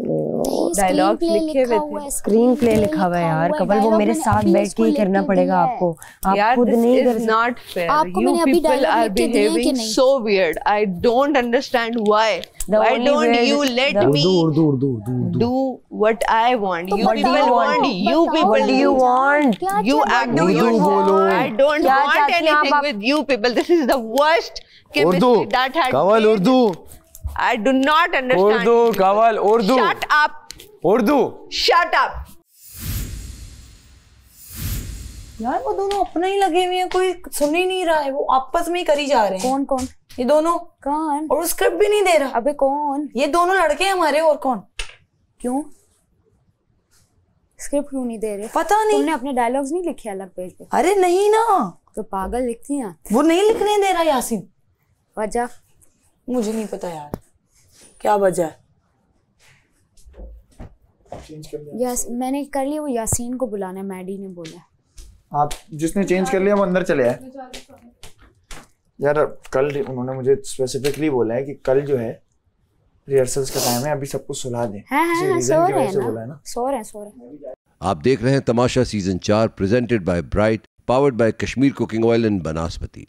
डायलॉग लिखे हुए थे, स्क्रीन प्ले लिखा हुआ है यार। कवल वो मेरे साथ बैठ के ही करना पड़ेगा आपको, आप खुद नहीं कर सकते। Not fair, you people are behaving so weird, I don't understand why don't you let me do what I want? You people want, you people you want, you act do yourself. I don't want anything with you people. This is the worst chemistry that had Kawal Urdu. I do not understand. Urdu, Kawal Urdu. Shut up. Urdu. Shut up. यार वो दोनों अपना ही लगे हुए हैं, कोई सुन ही नहीं रहा है, वो आपस में ही करी जा रहे हैं। कौन कौन? ये दोनों। कौन? और स्क्रिप्ट भी नहीं दे रहा। अबे कौन? ये दोनों लड़के हमारे, और कौन? क्यों स्क्रिप्ट क्यों नहीं दे रहे? पता नहीं। तुमने अपने डायलॉग्स नहीं लिखे अलग पेज पे? अरे नहीं ना, तो पागल लिखती हैं। वो नहीं लिखने दे रहा यासीन। वजह मुझे नहीं पता यार, क्या वजह है। चेंज कर लिया? यस मैंने कर लिया, वो यासीन को बुलाना है, मैडी ने बोला। आप जिसने चेंज कर लिया वो अंदर चले आए। यार कल उन्होंने मुझे स्पेसिफिकली बोला है कि कल जो है रिहर्सल्स का टाइम है, अभी सबको सुला दें। हाँ, सो रहे हैं ना, सो रहे हैं। आप देख रहे हैं तमाशा season 4 presented by Bright, powered by Kashmir cooking oil and बनास्पति।